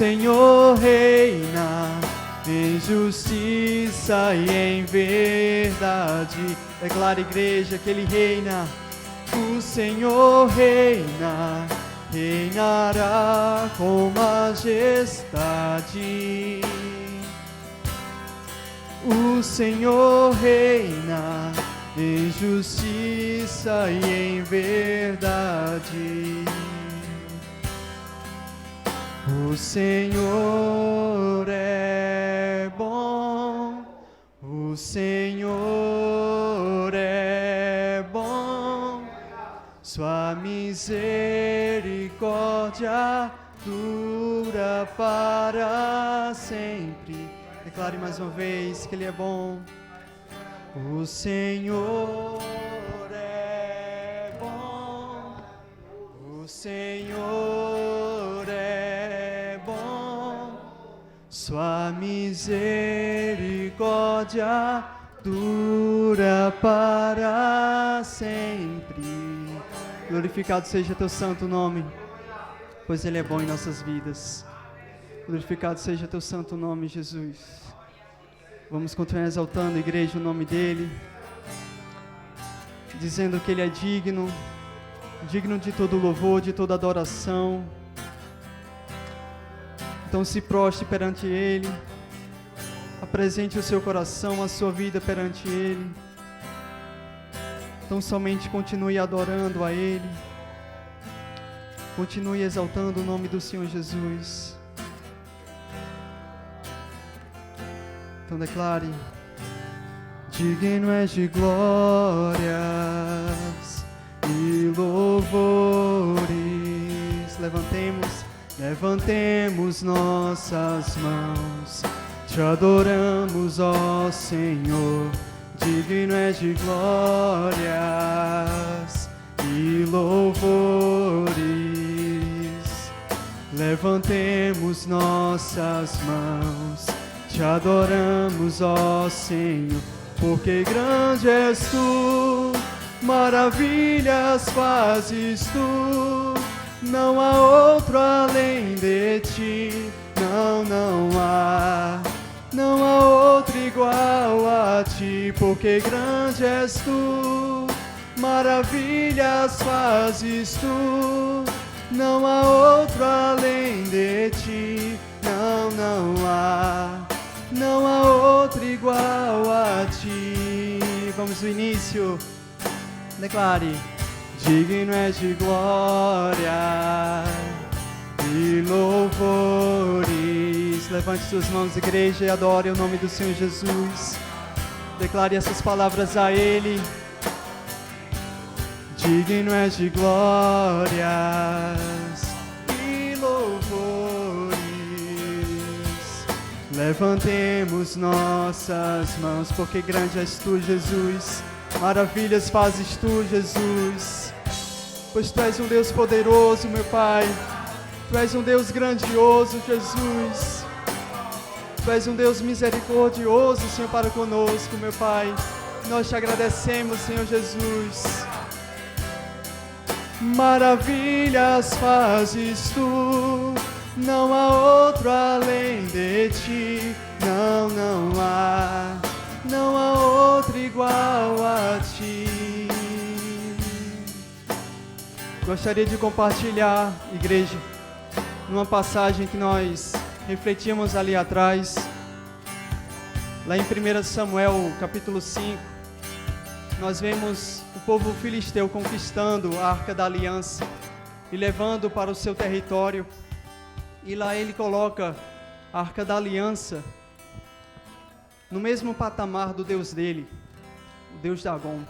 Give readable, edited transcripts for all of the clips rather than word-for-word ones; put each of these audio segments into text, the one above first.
Senhor reina em justiça e em verdade. Declara, igreja, que Ele reina. O Senhor reina, reinará com majestade. O Senhor reina em justiça e em verdade. O Senhor é bom, o Senhor é bom, sua misericórdia dura para sempre. Declare mais uma vez que Ele é bom. O Senhor é bom, o Senhor é bom, sua misericórdia dura para sempre. Glorificado seja teu santo nome, pois Ele é bom em nossas vidas. Glorificado seja teu santo nome, Jesus. Vamos continuar exaltando, igreja, o nome dEle, dizendo que Ele é digno, digno de todo louvor, de toda adoração. Então se prostre perante Ele, apresente o seu coração, a sua vida perante Ele. Então somente continue adorando a Ele, continue exaltando o nome do Senhor Jesus. Então declare: digno és de glórias e louvores. Levantemos nossas mãos, te adoramos, ó Senhor. Digno és de glórias e louvores. Levantemos nossas mãos, te adoramos, ó Senhor, porque grande és tu, maravilhas fazes tu, não há outro além de ti, não há outro igual a ti, porque grande és tu, maravilhas fazes tu, não há outro além de ti, não há outro igual a ti. Vamos no início. Declare: digno és de glória e louvores. Levante suas mãos, igreja, e adore o nome do Senhor Jesus. Declare essas palavras a Ele. Digno és de glórias e louvores. Levantemos nossas mãos, porque grande és tu, Jesus. Maravilhas fazes tu, Jesus. Pois tu és um Deus poderoso, meu Pai. Tu és um Deus grandioso, Jesus. Tu és um Deus misericordioso, Senhor, para conosco, meu Pai. Nós te agradecemos, Senhor Jesus. Maravilhas fazes tu, não há outro além de ti, não há outro igual a ti. Gostaria de compartilhar, igreja, numa passagem que nós refletimos ali atrás, lá em 1 Samuel, capítulo 5, nós vemos o povo filisteu conquistando a Arca da Aliança e levando para o seu território. E lá ele coloca a Arca da Aliança no mesmo patamar do Deus dele, o Deus Dagon.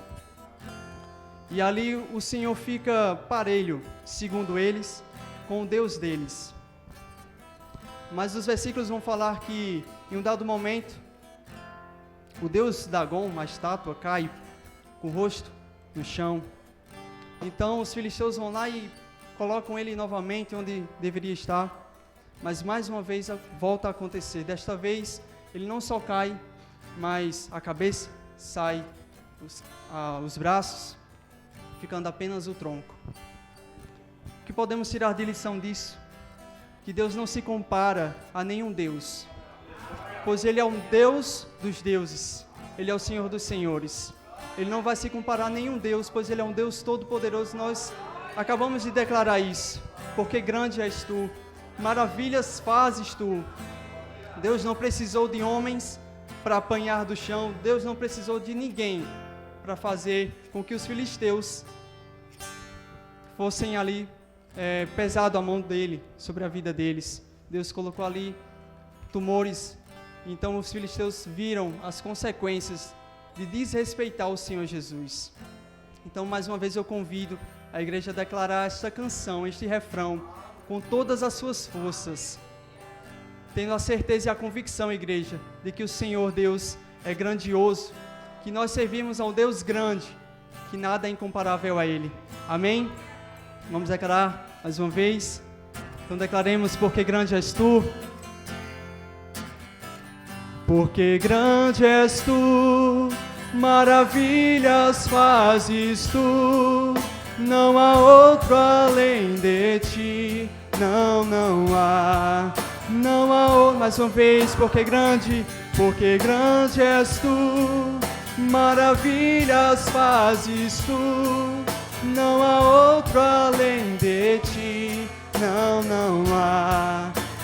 E ali o Senhor fica parelho, segundo eles, com o Deus deles. Mas os versículos vão falar que em um dado momento, o Deus Dagon, a estátua, cai com o rosto no chão. Então os filisteus vão lá e colocam ele novamente onde deveria estar. Mas mais uma vez volta a acontecer. Desta vez ele não só cai, mas a cabeça sai, os braços, ficando apenas o tronco. O que podemos tirar de lição disso? Que que Deus não se compara a nenhum Deus, pois Ele é um Deus dos deuses, Ele é o Senhor dos senhores. Ele não vai se comparar a nenhum Deus, pois Ele é um Deus todo-poderoso. Nós acabamos de declarar isso, porque grande és Tu, maravilhas fazes Tu. Deus não precisou de homens para apanhar do chão, Deus não precisou de ninguém para fazer com que os filisteus fossem ali pesado a mão dele sobre a vida deles. Deus colocou ali tumores, então os filisteus viram as consequências de desrespeitar o Senhor Jesus. Então, mais uma vez eu convido a igreja a declarar esta canção, este refrão, com todas as suas forças, tendo a certeza e a convicção, igreja, de que o Senhor Deus é grandioso, que nós servimos a um Deus grande, que nada é incomparável a Ele. Amém? Vamos declarar mais uma vez. Então declaremos: porque grande és Tu, porque grande és Tu, maravilhas fazes Tu, não há outro além de Ti, não há outro. Mais uma vez: porque grande és Tu, maravilhas fazes Tu, não há outro além de Ti,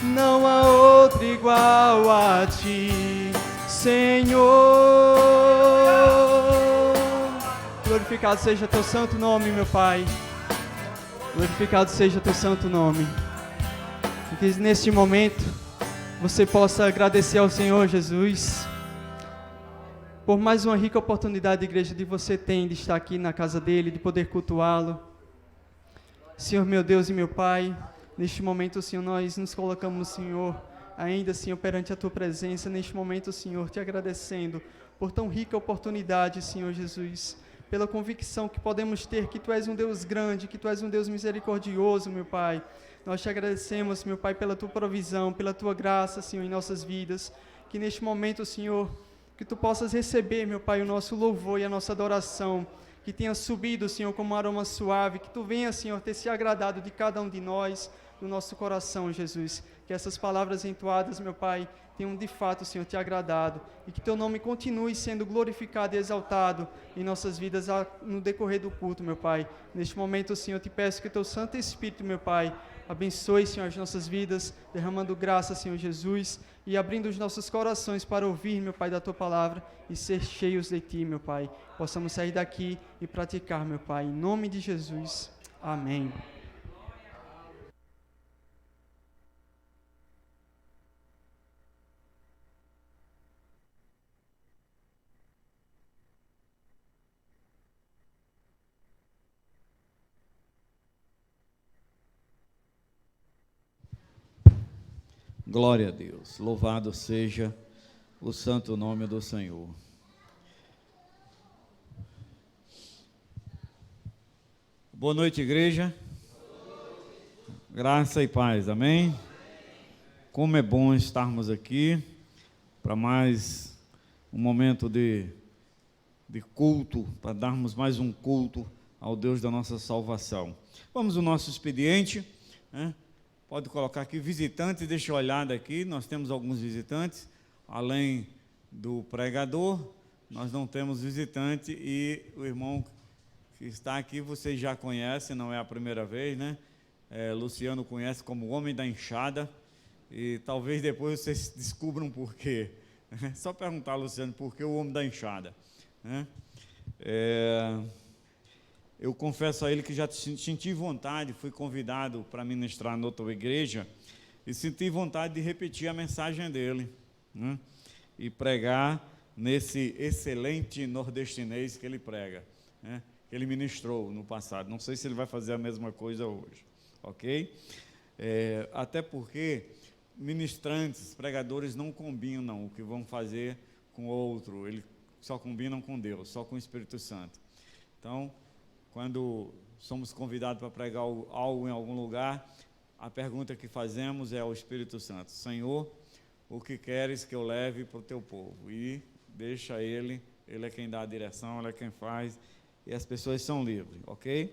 não há outro igual a Ti, Senhor. Glorificado seja Teu santo nome, meu Pai. Glorificado seja Teu santo nome. E que neste momento você possa agradecer ao Senhor Jesus por mais uma rica oportunidade, igreja, de você ter de estar aqui na casa dele, de poder cultuá-lo. Senhor, meu Deus e meu Pai, neste momento, Senhor, nós nos colocamos, Senhor, ainda, Senhor, perante a Tua presença, neste momento, Senhor, te agradecendo por tão rica oportunidade, Senhor Jesus, pela convicção que podemos ter que Tu és um Deus grande, que Tu és um Deus misericordioso, meu Pai. Nós te agradecemos, meu Pai, pela Tua provisão, pela Tua graça, Senhor, em nossas vidas, que neste momento, Senhor, que Tu possas receber, meu Pai, o nosso louvor e a nossa adoração, que tenha subido, Senhor, como um aroma suave, que Tu venha, Senhor, ter se agradado de cada um de nós, do nosso coração, Jesus. Que essas palavras entoadas, meu Pai, tenham de fato, Senhor, Te agradado, e que Teu nome continue sendo glorificado e exaltado em nossas vidas no decorrer do culto, meu Pai. Neste momento, Senhor, Te peço que Teu Santo Espírito, meu Pai, abençoe, Senhor, as nossas vidas, derramando graça, Senhor Jesus, e abrindo os nossos corações para ouvir, meu Pai, da Tua palavra e ser cheios de Ti, meu Pai. Possamos sair daqui e praticar, meu Pai, em nome de Jesus. Amém. Glória a Deus, louvado seja o santo nome do Senhor. Boa noite, igreja. Graça e paz, amém? Como é bom estarmos aqui para mais um momento de culto, para darmos mais um culto ao Deus da nossa salvação. Vamos ao nosso expediente, né? Pode colocar aqui visitantes, deixa eu olhar daqui, nós temos alguns visitantes, além do pregador, nós não temos visitante, e o irmão que está aqui, vocês já conhecem, não é a primeira vez, né? Luciano conhece como o homem da enxada, e talvez depois vocês descubram por quê. Só perguntar, Luciano, por que o homem da enxada? Né? Eu confesso a ele que já senti vontade, fui convidado para ministrar na outra igreja, e senti vontade de repetir a mensagem dele, né? E pregar nesse excelente nordestinês que ele prega, né? Que ele ministrou no passado. Não sei se ele vai fazer a mesma coisa hoje, ok? Até porque ministrantes, pregadores não combinam o que vão fazer com outro, eles só combinam com Deus, só com o Espírito Santo. Então, quando somos convidados para pregar algo em algum lugar, a pergunta que fazemos é ao Espírito Santo: Senhor, o que queres que eu leve para o teu povo? E deixa ele é quem dá a direção, ele é quem faz, e as pessoas são livres, ok?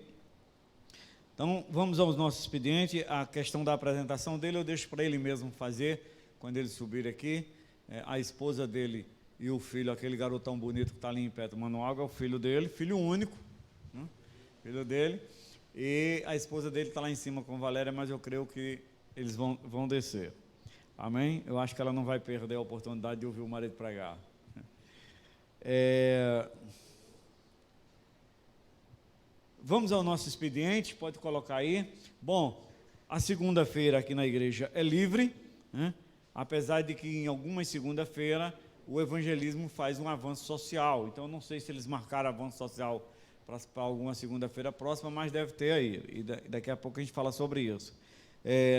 Então, vamos ao nosso expediente. A questão da apresentação dele eu deixo para ele mesmo fazer, quando ele subir aqui. A esposa dele e o filho, aquele garotão bonito que está ali em pé tomando água, é o filho dele, filho único, né? Filho dele. E a esposa dele está lá em cima com Valéria, mas eu creio que eles vão descer. Amém? Eu acho que ela não vai perder a oportunidade de ouvir o marido pregar. Vamos ao nosso expediente, pode colocar aí. Bom, a segunda-feira aqui na igreja é livre, né? Apesar de que em algumas segunda-feira o evangelismo faz um avanço social. Então, não sei se eles marcaram avanço social para alguma segunda-feira próxima, mas deve ter aí. E daqui a pouco a gente fala sobre isso.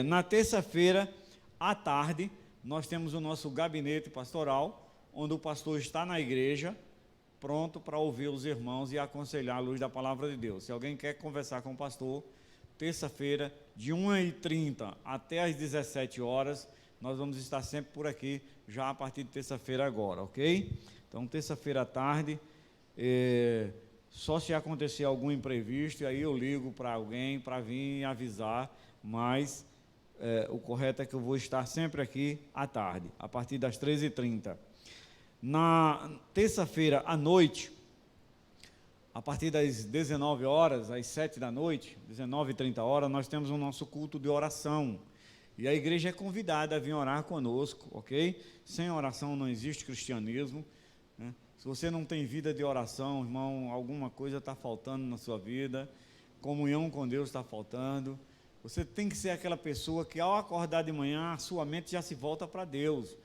Na terça-feira, à tarde, nós temos o nosso gabinete pastoral, onde o pastor está na igreja, pronto para ouvir os irmãos e aconselhar à luz da palavra de Deus. Se alguém quer conversar com o pastor, terça-feira, de 1h30 até às 17 horas, nós vamos estar sempre por aqui, já a partir de terça-feira agora, ok? Então, terça-feira à tarde, só se acontecer algum imprevisto, e aí eu ligo para alguém para vir avisar, mas o correto é que eu vou estar sempre aqui à tarde, a partir das 13h30. Na terça-feira à noite, a partir das 19 horas, às 7 da noite, 19h30, nós temos o nosso culto de oração. E a igreja é convidada a vir orar conosco, ok? Sem oração não existe cristianismo, né? Se você não tem vida de oração, irmão, alguma coisa está faltando na sua vida, comunhão com Deus está faltando. Você tem que ser aquela pessoa que, ao acordar de manhã, a sua mente já se volta para Deus.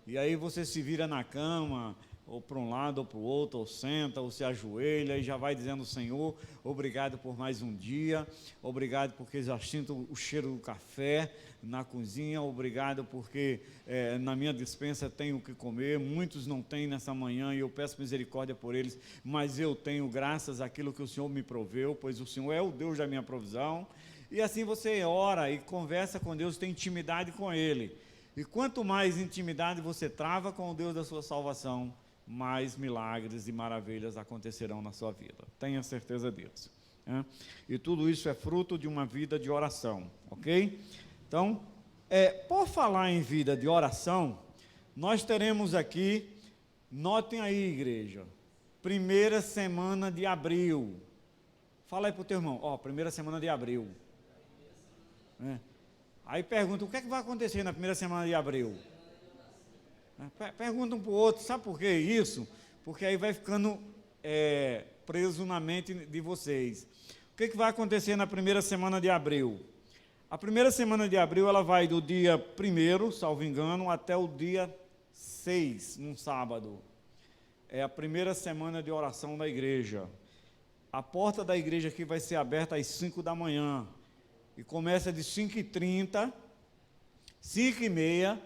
E aí você se vira na cama, ou para um lado ou para o outro, ou senta, ou se ajoelha, e já vai dizendo: Senhor, obrigado por mais um dia, obrigado porque já sinto o cheiro do café na cozinha, obrigado porque na minha despensa tenho o que comer, muitos não têm nessa manhã, e eu peço misericórdia por eles, mas eu tenho graças àquilo que o Senhor me proveu, pois o Senhor é o Deus da minha provisão. E assim você ora e conversa com Deus, tem intimidade com Ele. E quanto mais intimidade você trava com o Deus da sua salvação, mais milagres e maravilhas acontecerão na sua vida. Tenha certeza disso, né? E tudo isso é fruto de uma vida de oração, ok? Então, por falar em vida de oração, nós teremos aqui, notem aí, igreja, primeira semana de abril. Fala aí para o teu irmão, primeira semana de abril. Aí pergunta: o que é que vai acontecer na primeira semana de abril? Pergunta um para o outro: sabe por que isso? Porque aí vai ficando preso na mente de vocês. O que é que vai acontecer na primeira semana de abril? A primeira semana de abril ela vai do dia 1º, salvo engano, até o dia 6, num sábado. É a primeira semana de oração da igreja. A porta da igreja aqui vai ser aberta às 5 da manhã. E começa de 5h30, 5h30,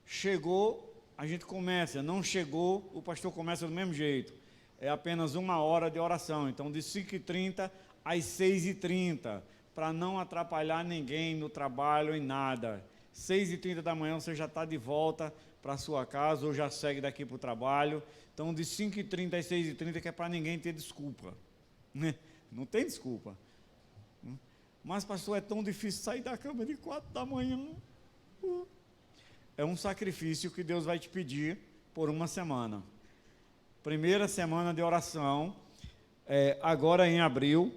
chegou, a gente começa. Não chegou, o pastor começa do mesmo jeito. É apenas 1 hora de oração. Então, de 5h30 às 6h30, para não atrapalhar ninguém no trabalho, em nada. 6h30 da manhã você já está de volta para a sua casa, ou já segue daqui para o trabalho. Então, de 5h30 às 6h30, que é para ninguém ter desculpa, né? Não tem desculpa. Mas, pastor, é tão difícil sair da cama de 4 da manhã. É um sacrifício que Deus vai te pedir por uma semana. Primeira semana de oração, agora em abril,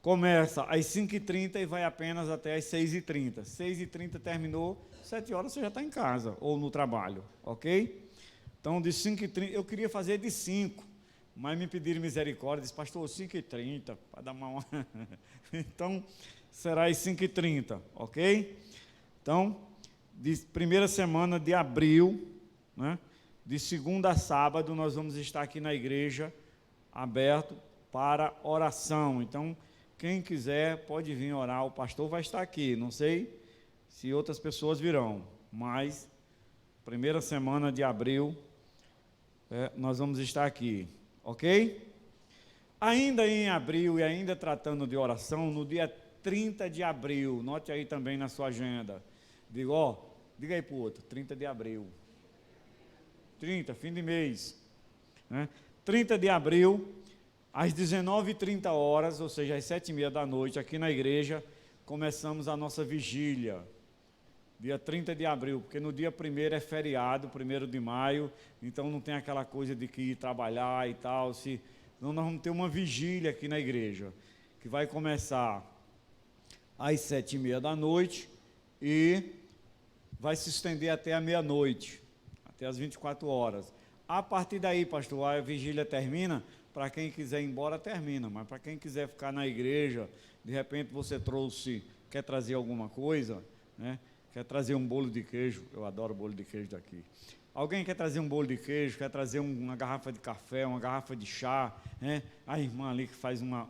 começa às 5h30 e vai apenas até às 6h30. 6h30 terminou, 7 horas você já está em casa ou no trabalho, ok? Então, de 5h30, eu queria fazer de 5, mas me pediram misericórdia, disse: pastor, 5h30, para dar uma... Então, será às 5h30, ok? Então, de primeira semana de abril, né, de segunda a sábado, nós vamos estar aqui na igreja, aberto para oração. Então, quem quiser pode vir orar, o pastor vai estar aqui, não sei se outras pessoas virão, mas primeira semana de abril, nós vamos estar aqui. Ok? Ainda em abril e ainda tratando de oração, no dia 30 de abril, note aí também na sua agenda. Diga aí para o outro: 30 de abril. 30, fim de mês. Né? 30 de abril, Às 19h30, ou seja, às 7h30 da noite, aqui na igreja, começamos a nossa vigília, dia 30 de abril, porque no dia 1º é feriado, 1º de maio, então não tem aquela coisa de que ir trabalhar e tal, então nós vamos ter uma vigília aqui na igreja, que vai começar às 7h30 da noite e vai se estender até a meia-noite, até as 24 horas. A partir daí, pastor, a vigília termina. Para quem quiser ir embora, termina, mas para quem quiser ficar na igreja, de repente você quer trazer alguma coisa, né? Quer trazer um bolo de queijo, eu adoro bolo de queijo daqui. Alguém quer trazer um bolo de queijo, quer trazer uma garrafa de café, uma garrafa de chá, né? A irmã ali que faz uma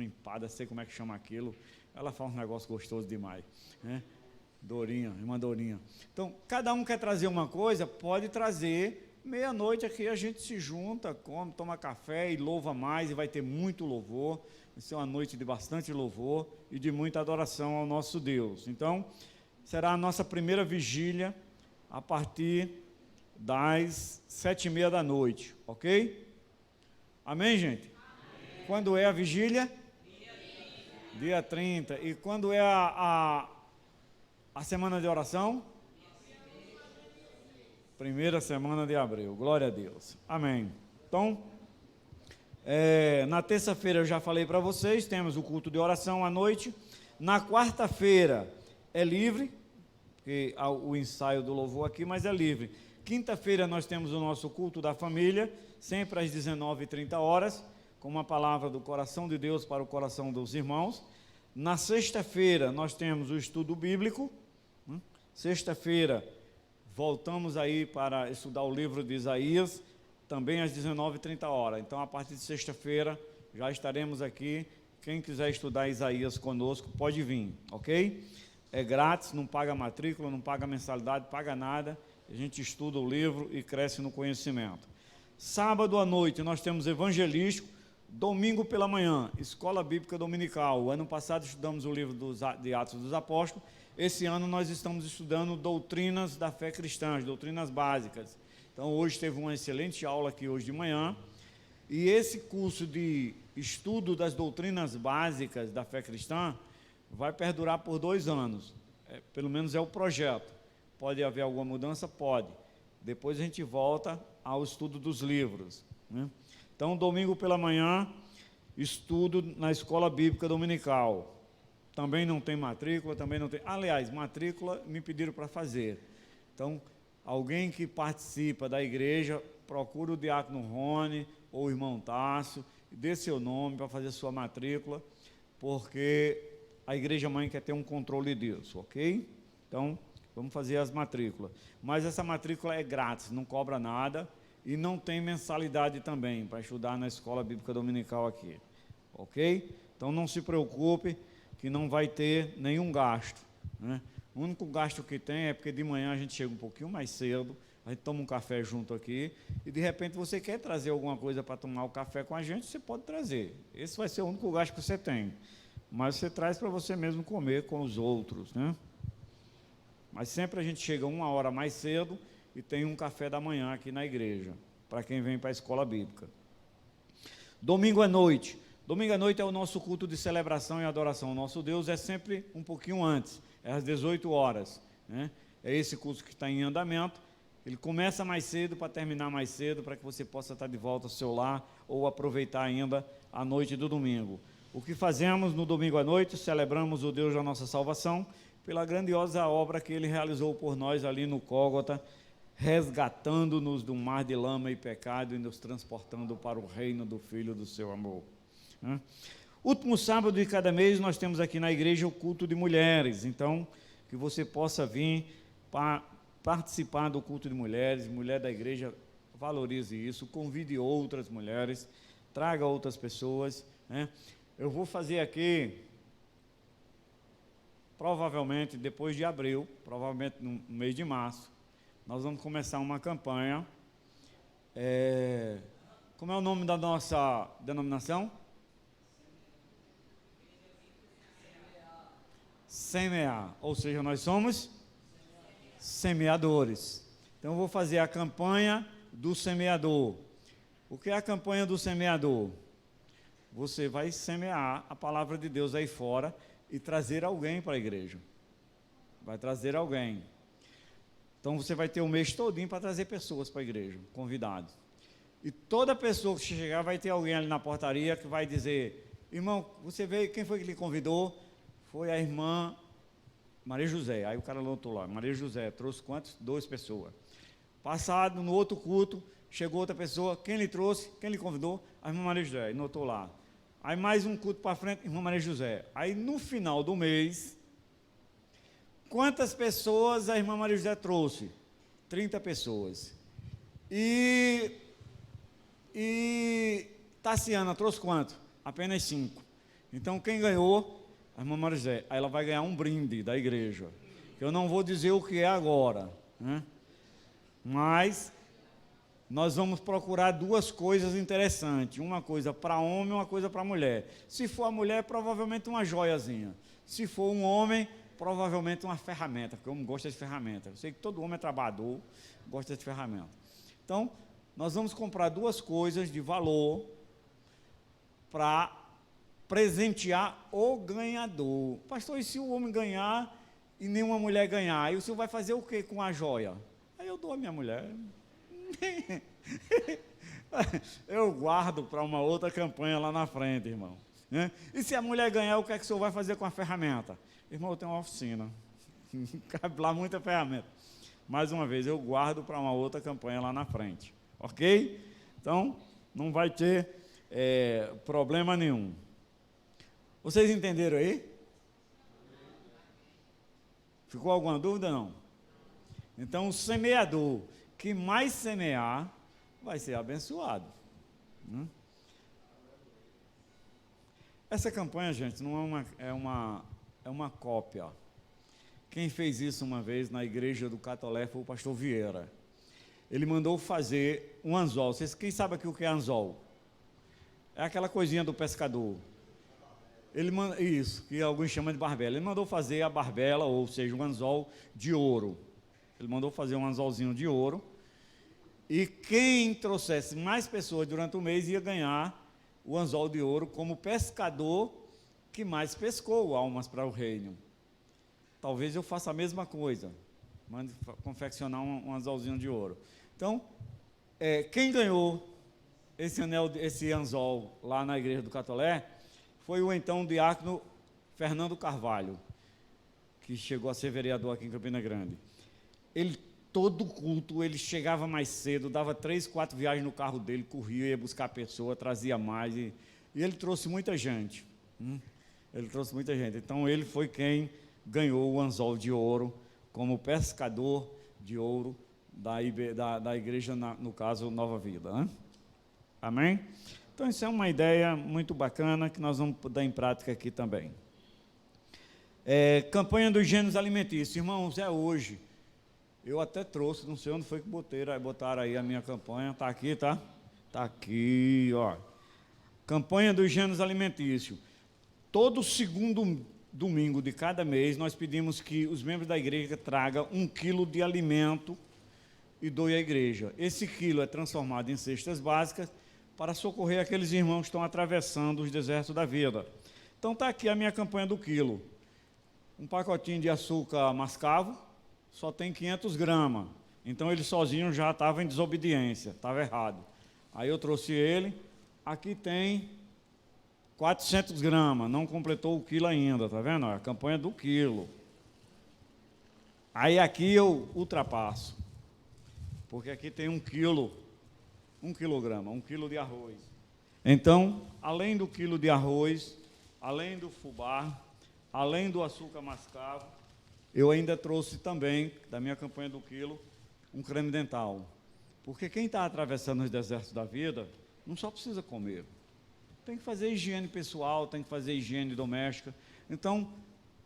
empada, sei como é que chama aquilo, ela faz um negócio gostoso demais, né? Dorinha, irmã Dorinha. Então, cada um quer trazer uma coisa, pode trazer. Meia-noite aqui a gente se junta, come, toma café e louva mais, e vai ter muito louvor. Vai ser uma noite de bastante louvor e de muita adoração ao nosso Deus. Então, será a nossa primeira vigília a partir das 7h30 da noite, ok? Amém, gente? Amém. Quando é a vigília? Dia 30. E quando é a semana de oração? Primeira semana de abril, glória a Deus, amém. Então, na terça-feira eu já falei para vocês, temos o culto de oração à noite. Na quarta-feira é livre, porque há o ensaio do louvor aqui, mas é livre. Quinta-feira nós temos o nosso culto da família, sempre às 19h30, com uma palavra do coração de Deus para o coração dos irmãos. Na sexta-feira nós temos o estudo bíblico, sexta-feira voltamos aí para estudar o livro de Isaías, também às 19h30. Então, a partir de sexta-feira, já estaremos aqui. Quem quiser estudar Isaías conosco, pode vir, ok? É grátis, não paga matrícula, não paga mensalidade, paga nada. A gente estuda o livro e cresce no conhecimento. Sábado à noite, nós temos evangelístico. Domingo pela manhã, escola bíblica dominical. O ano passado estudamos o livro de Atos dos Apóstolos. Esse ano nós estamos estudando doutrinas da fé cristã, doutrinas básicas. Então hoje teve uma excelente aula aqui hoje de manhã. E esse curso de estudo das doutrinas básicas da fé cristã vai perdurar por 2 anos. Pelo menos é o projeto. Pode haver alguma mudança? Pode. Depois a gente volta ao estudo dos livros, né? Então, domingo pela manhã, estudo na escola bíblica dominical. Também não tem matrícula, também não tem... Aliás, matrícula me pediram para fazer. Então, alguém que participa da igreja, procura o diácono Rony ou o irmão Tássio, dê seu nome para fazer sua matrícula, porque a igreja mãe quer ter um controle disso, ok? Então, vamos fazer as matrículas. Mas essa matrícula é grátis, não cobra nada. E não tem mensalidade também para estudar na escola bíblica dominical aqui, ok? Então não se preocupe que não vai ter nenhum gasto, né? O único gasto que tem é porque de manhã a gente chega um pouquinho mais cedo, a gente toma um café junto aqui e de repente você quer trazer alguma coisa para tomar o café com a gente, você pode trazer. Esse vai ser o único gasto que você tem, mas você traz para você mesmo comer com os outros, né? Mas sempre a gente chega 1 hora mais cedo e tem um café da manhã aqui na igreja, para quem vem para a escola bíblica. Domingo à noite. Domingo à noite é o nosso culto de celebração e adoração ao nosso Deus, é sempre um pouquinho antes, é às 18 horas, né? É esse curso que está em andamento. Ele começa mais cedo para terminar mais cedo, para que você possa estar de volta ao seu lar ou aproveitar ainda a noite do domingo. O que fazemos no domingo à noite? Celebramos o Deus da nossa salvação, pela grandiosa obra que Ele realizou por nós ali no Gólgota, resgatando-nos do mar de lama e pecado e nos transportando para o reino do Filho do seu amor. Último sábado de cada mês nós temos aqui na igreja o culto de mulheres, então que você possa vir para participar do culto de mulheres, mulher da igreja, valorize isso, convide outras mulheres, traga outras pessoas, né? Eu vou fazer aqui, provavelmente depois de abril, provavelmente no mês de março, nós vamos começar uma campanha. Como é o nome da nossa denominação? Semear. Ou seja, nós somos semeadores. Então, eu vou fazer a campanha do semeador. O que é a campanha do semeador? Você vai semear a palavra de Deus aí fora e trazer alguém para a igreja. Vai trazer alguém. Então você vai ter o mês todinho para trazer pessoas para a igreja, convidados. E toda pessoa que chegar vai ter alguém ali na portaria que vai dizer: irmão, você veio, quem foi que lhe convidou? Foi a irmã Maria José. Aí o cara anotou lá, Maria José, trouxe quantos? 2 pessoas. Passado, no outro culto, chegou outra pessoa, quem lhe trouxe? Quem lhe convidou? A irmã Maria José, anotou lá. Aí mais um culto para frente, irmã Maria José. Aí no final do mês, quantas pessoas a irmã Maria José trouxe? 30 pessoas. E Tassiana trouxe quanto? Apenas 5. Então quem ganhou? A irmã Maria José. Aí ela vai ganhar um brinde da igreja. Eu não vou dizer o que é agora, né? Mas nós vamos procurar 2 coisas interessantes. Uma coisa para homem e uma coisa para mulher. Se for a mulher, provavelmente uma joiazinha. Se for um homem, provavelmente uma ferramenta, porque o homem gosta de ferramenta. Eu sei que todo homem é trabalhador, gosta de ferramenta. Então, nós vamos comprar 2 coisas de valor para presentear o ganhador. Pastor, e se o homem ganhar e nenhuma mulher ganhar? Aí o senhor vai fazer o que com a joia? Aí eu dou a minha mulher. Eu guardo para uma outra campanha lá na frente, irmão. E se a mulher ganhar, o que é que o senhor vai fazer com a ferramenta? Irmão, eu tenho uma oficina. Cabe lá muita ferramenta. Mais uma vez, eu guardo para uma outra campanha lá na frente. Ok? Então, não vai ter problema nenhum. Vocês entenderam aí? Ficou alguma dúvida, não? Então, o semeador que mais semear vai ser abençoado. Essa campanha, gente, não é uma cópia. Quem fez isso uma vez na igreja do Catolé foi o pastor Vieira. Ele mandou fazer um anzol. Quem sabe aqui o que é anzol? É aquela coisinha do pescador. Isso, que alguns chamam de barbela. Ele mandou fazer a barbela, ou seja, um anzol de ouro. Ele mandou fazer um anzolzinho de ouro. E quem trouxesse mais pessoas durante o mês ia ganhar o anzol de ouro como pescador que mais pescou almas para o reino. Talvez eu faça a mesma coisa. Mande confeccionar um anzolzinho de ouro. Então, quem ganhou esse anzol lá na igreja do Catolé foi o então diácono Fernando Carvalho, que chegou a ser vereador aqui em Campina Grande. Ele, todo culto, ele chegava mais cedo, dava 3, 4 viagens no carro dele, corria, ia buscar a pessoa, trazia mais, e ele trouxe muita gente. Ele trouxe muita gente. Então, ele foi quem ganhou o anzol de ouro, como pescador de ouro da igreja, no caso, Nova Vida. Amém? Então, isso é uma ideia muito bacana que nós vamos dar em prática aqui também. Campanha dos gêneros alimentícios. Irmãos, é hoje. Eu até trouxe, não sei onde foi que botaram aí a minha campanha. Está aqui, tá? Está aqui, ó. Campanha dos gêneros alimentícios. Todo segundo domingo de cada mês, nós pedimos que os membros da igreja tragam 1 quilo de alimento e doe à igreja. Esse quilo é transformado em cestas básicas para socorrer aqueles irmãos que estão atravessando os desertos da vida. Então está aqui a minha campanha do quilo. Um pacotinho de açúcar mascavo, só tem 500 gramas. Então ele sozinho já estava em desobediência, estava errado. Aí eu trouxe ele, aqui tem 400 gramas, não completou o quilo ainda, tá vendo? A campanha do quilo. Aí aqui eu ultrapasso, porque aqui tem 1 quilo, 1 quilograma, 1 quilo de arroz. Então, além do quilo de arroz, além do fubá, além do açúcar mascavo, eu ainda trouxe também, da minha campanha do quilo, um creme dental. Porque quem está atravessando os desertos da vida, não só precisa comer. Tem que fazer higiene pessoal, tem que fazer higiene doméstica. Então,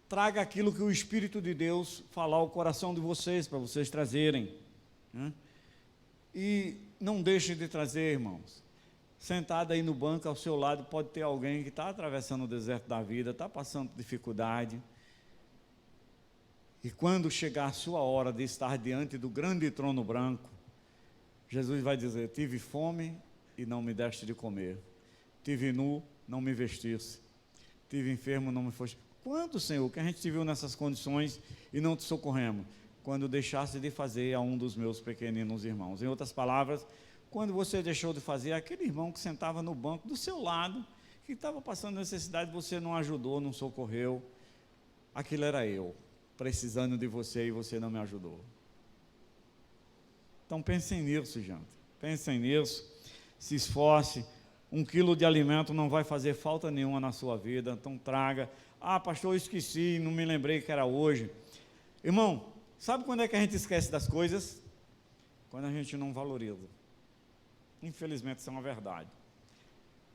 traga aquilo que o Espírito de Deus falar ao coração de vocês, para vocês trazerem. E não deixe de trazer, irmãos. Sentado aí no banco, ao seu lado, pode ter alguém que está atravessando o deserto da vida, está passando dificuldade. E quando chegar a sua hora de estar diante do grande trono branco, Jesus vai dizer: tive fome e não me deste de comer. Tive nu, não me vestisse. Tive enfermo, não me foste. Quando, Senhor, que a gente te viu nessas condições e não te socorremos? Quando deixaste de fazer a um dos meus pequeninos irmãos. Em outras palavras, quando você deixou de fazer, aquele irmão que sentava no banco do seu lado, que estava passando necessidade, você não ajudou, não socorreu. Aquilo era eu, precisando de você e você não me ajudou. Então pensem nisso, gente. Pensem nisso. Se esforce. 1 quilo de alimento não vai fazer falta nenhuma na sua vida. Então traga. Ah, pastor, eu esqueci, não me lembrei que era hoje. Irmão, sabe quando é que a gente esquece das coisas? Quando a gente não valoriza. Infelizmente, isso é uma verdade.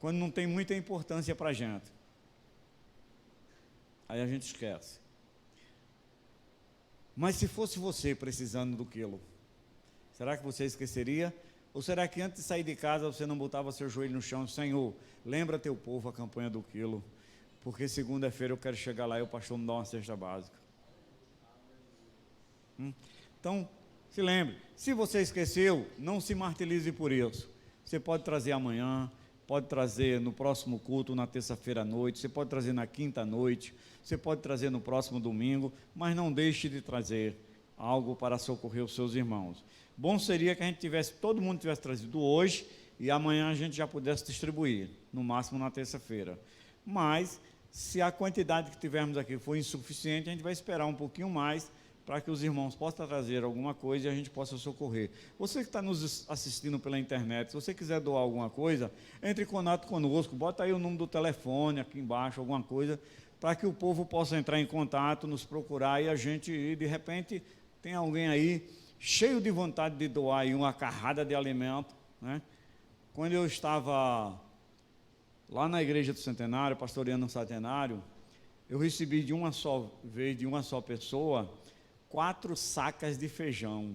Quando não tem muita importância para a gente. Aí a gente esquece. Mas se fosse você precisando do quilo, será que você esqueceria? Ou será que antes de sair de casa você não botava seu joelho no chão? Senhor, lembra teu povo a campanha do quilo, porque segunda-feira eu quero chegar lá e o pastor me dá uma cesta básica. Então, se lembre, se você esqueceu, não se martirize por isso. Você pode trazer amanhã, pode trazer no próximo culto, na terça-feira à noite, você pode trazer na quinta à noite, você pode trazer no próximo domingo, mas não deixe de trazer algo para socorrer os seus irmãos. Bom seria que a gente todo mundo tivesse trazido hoje e amanhã a gente já pudesse distribuir, no máximo na terça-feira. Mas, se a quantidade que tivermos aqui for insuficiente, a gente vai esperar um pouquinho mais para que os irmãos possam trazer alguma coisa e a gente possa socorrer. Você que está nos assistindo pela internet, se você quiser doar alguma coisa, entre em contato conosco, bota aí o número do telefone aqui embaixo, alguma coisa, para que o povo possa entrar em contato, nos procurar e a gente ir. De repente, tem alguém aí cheio de vontade de doar aí uma carrada de alimento, né? Quando eu estava lá na igreja do Centenário, pastoreando um centenário, eu recebi de uma só vez, de uma só pessoa, 4 sacas de feijão.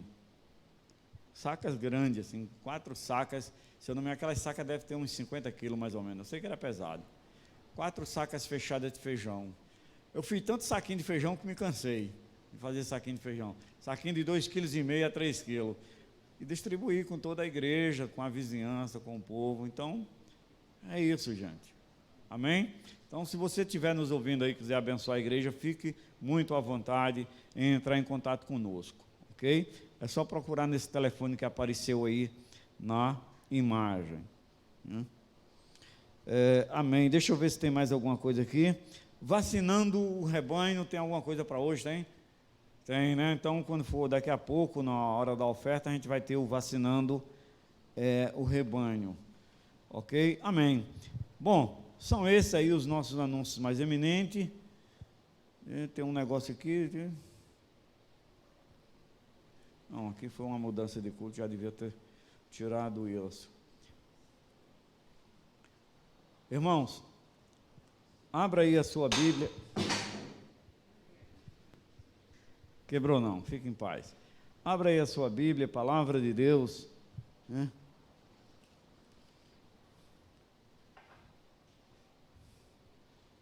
Sacas grandes, assim, 4 sacas. Se eu não me engano, aquelas sacas devem ter uns 50 quilos mais ou menos. Eu sei que era pesado. 4 sacas fechadas de feijão. Eu fiz tanto saquinho de feijão que me cansei de fazer saquinho de feijão. Saquinho de 2,5 kg a 3 kg. E distribuir com toda a igreja, com a vizinhança, com o povo. Então, é isso, gente. Amém? Então, se você estiver nos ouvindo aí, quiser abençoar a igreja, fique muito à vontade em entrar em contato conosco, ok? É só procurar nesse telefone que apareceu aí na imagem. Amém. Deixa eu ver se tem mais alguma coisa aqui. Vacinando o rebanho, tem alguma coisa para hoje, tem? Tem, né? Então, quando for daqui a pouco, na hora da oferta, a gente vai ter o vacinando o rebanho, ok? Amém. Bom, são esses aí os nossos anúncios mais eminentes. Tem um negócio aqui. Não, aqui foi uma mudança de culto, já devia ter tirado isso. Irmãos, abra aí a sua Bíblia. Quebrou não, fique em paz. Abra aí a sua Bíblia, Palavra de Deus, né?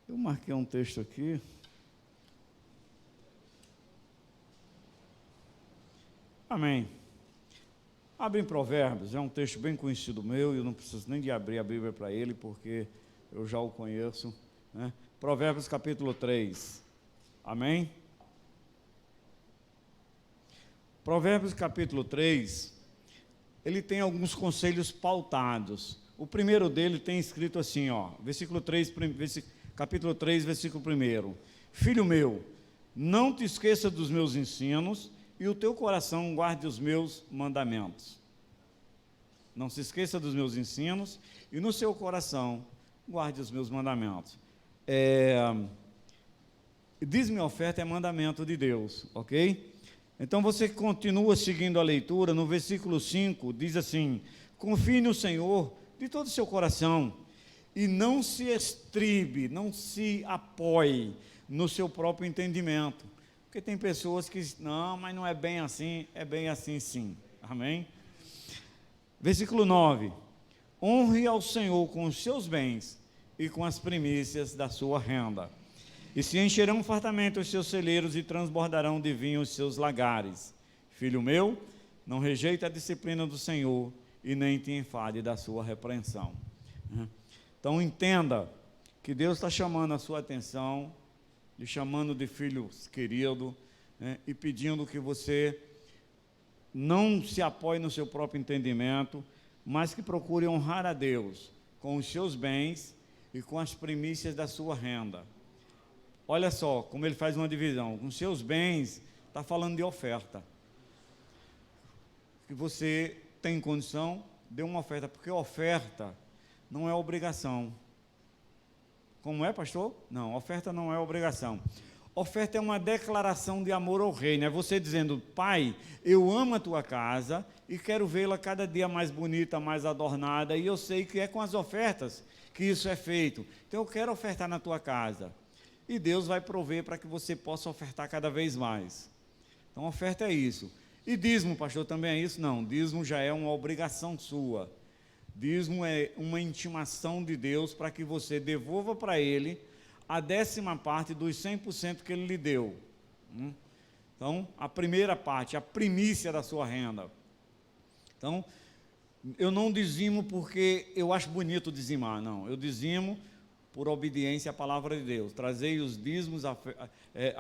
Eu marquei um texto aqui. Amém. Abre em Provérbios, é um texto bem conhecido meu, e eu não preciso nem de abrir a Bíblia para ele, porque eu já o conheço, né? Provérbios capítulo 3. Amém? Provérbios capítulo 3, ele tem alguns conselhos pautados. O primeiro dele tem escrito assim, ó, capítulo 3, versículo 1. Filho meu, não te esqueça dos meus ensinos, e o teu coração guarde os meus mandamentos. Não se esqueça dos meus ensinos, e no seu coração guarde os meus mandamentos. Diz-me a oferta é mandamento de Deus, ok? Então você continua seguindo a leitura, no versículo 5, diz assim: confie no Senhor de todo o seu coração, e não se estribe, não se apoie no seu próprio entendimento. Porque tem pessoas que dizem, não, mas não é bem assim sim. Amém? Versículo 9: honre ao Senhor com os seus bens e com as primícias da sua renda, e se encherão fartamente os seus celeiros e transbordarão de vinho os seus lagares. Filho meu, não rejeite a disciplina do Senhor, e nem te enfade da sua repreensão. Então entenda que Deus está chamando a sua atenção, lhe chamando de filho querido, e pedindo que você não se apoie no seu próprio entendimento, mas que procure honrar a Deus com os seus bens e com as primícias da sua renda. Olha só como ele faz uma divisão. Com seus bens, está falando de oferta. Que você tem condição, dê uma oferta, porque oferta não é obrigação. Como é, pastor? Não, oferta não é obrigação. Oferta é uma declaração de amor ao reino. É você dizendo: Pai, eu amo a tua casa e quero vê-la cada dia mais bonita, mais adornada, e eu sei que é com as ofertas que isso é feito. Então eu quero ofertar na tua casa. E Deus vai prover para que você possa ofertar cada vez mais. Então oferta é isso. E dízimo, pastor, também é isso? Não, dízimo já é uma obrigação sua. Dízimo é uma intimação de Deus para que você devolva para Ele a 10ª parte dos 100% que Ele lhe deu. Então, a primeira parte, a primícia da sua renda. Então, eu não dizimo porque eu acho bonito dizimar, não. Eu dizimo por obediência à palavra de Deus. Trazei os dízimos à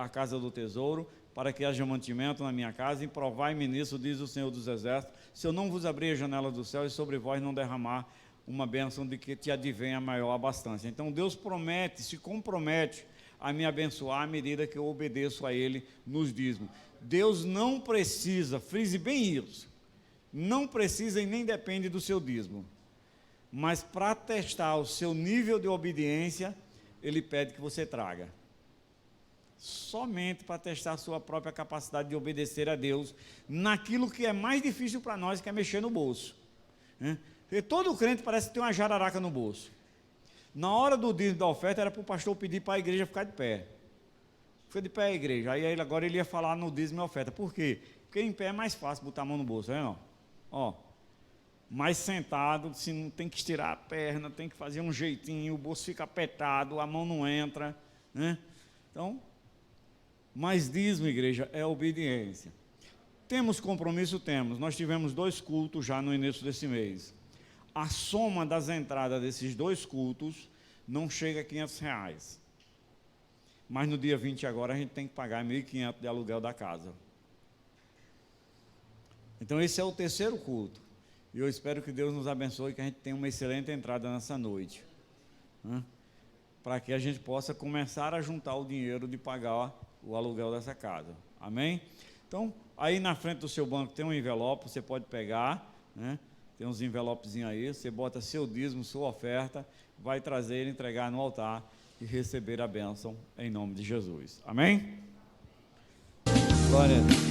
casa do tesouro, para que haja mantimento na minha casa, e provai-me nisso, diz o Senhor dos Exércitos, se eu não vos abrir a janela do céu e sobre vós não derramar uma bênção de que te advenha maior abastança. Então Deus promete, se compromete a me abençoar à medida que eu obedeço a Ele nos dízimos. Deus não precisa, frise bem isso, não precisa e nem depende do seu dízimo, mas para testar o seu nível de obediência, Ele pede que você traga. Somente para testar a sua própria capacidade de obedecer a Deus naquilo que é mais difícil para nós, que é mexer no bolso. Porque todo crente parece ter uma jararaca no bolso. Na hora do dízimo da oferta, era para o pastor pedir para a igreja ficar de pé. Fica de pé a igreja. Aí agora ele ia falar no dízimo e oferta. Por quê? Porque em pé é mais fácil botar a mão no bolso, não? Ó, mais sentado, se não tem que estirar a perna, tem que fazer um jeitinho, o bolso fica apertado, a mão não entra, né? Então, mas dízimo, igreja, é obediência. Temos compromisso? Temos. Nós tivemos 2 cultos já no início desse mês. A soma das entradas desses 2 cultos não chega a R$500. Mas no dia 20 agora a gente tem que pagar R$1.500 de aluguel da casa. Então esse é o 3º culto. E eu espero que Deus nos abençoe, que a gente tenha uma excelente entrada nessa noite. Para que a gente possa começar a juntar o dinheiro de pagar o aluguel dessa casa. Amém? Então, aí na frente do seu banco tem um envelope, você pode pegar, né? Tem uns envelopezinhos aí, você bota seu dízimo, sua oferta, vai trazer, entregar no altar e receber a bênção em nome de Jesus. Amém? Glória a Deus.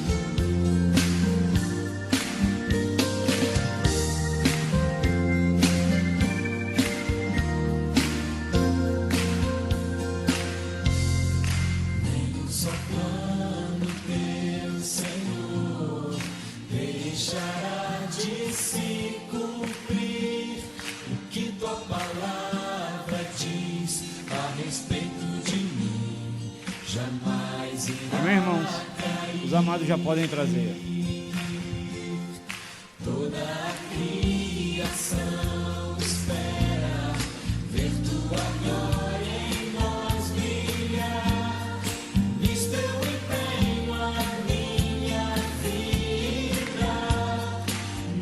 Amém, irmãos? Os amados já podem trazer. Toda a criação espera ver tua glória em nós brilhar. Nisto eu empenho a minha vida.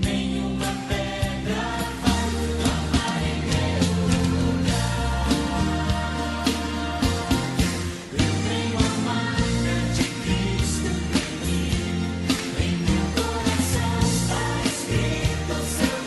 Nenhuma pedra vai tomar em meu lugar. Eu tenho a marca de Cristo em mim. Em meu coração está escrito seu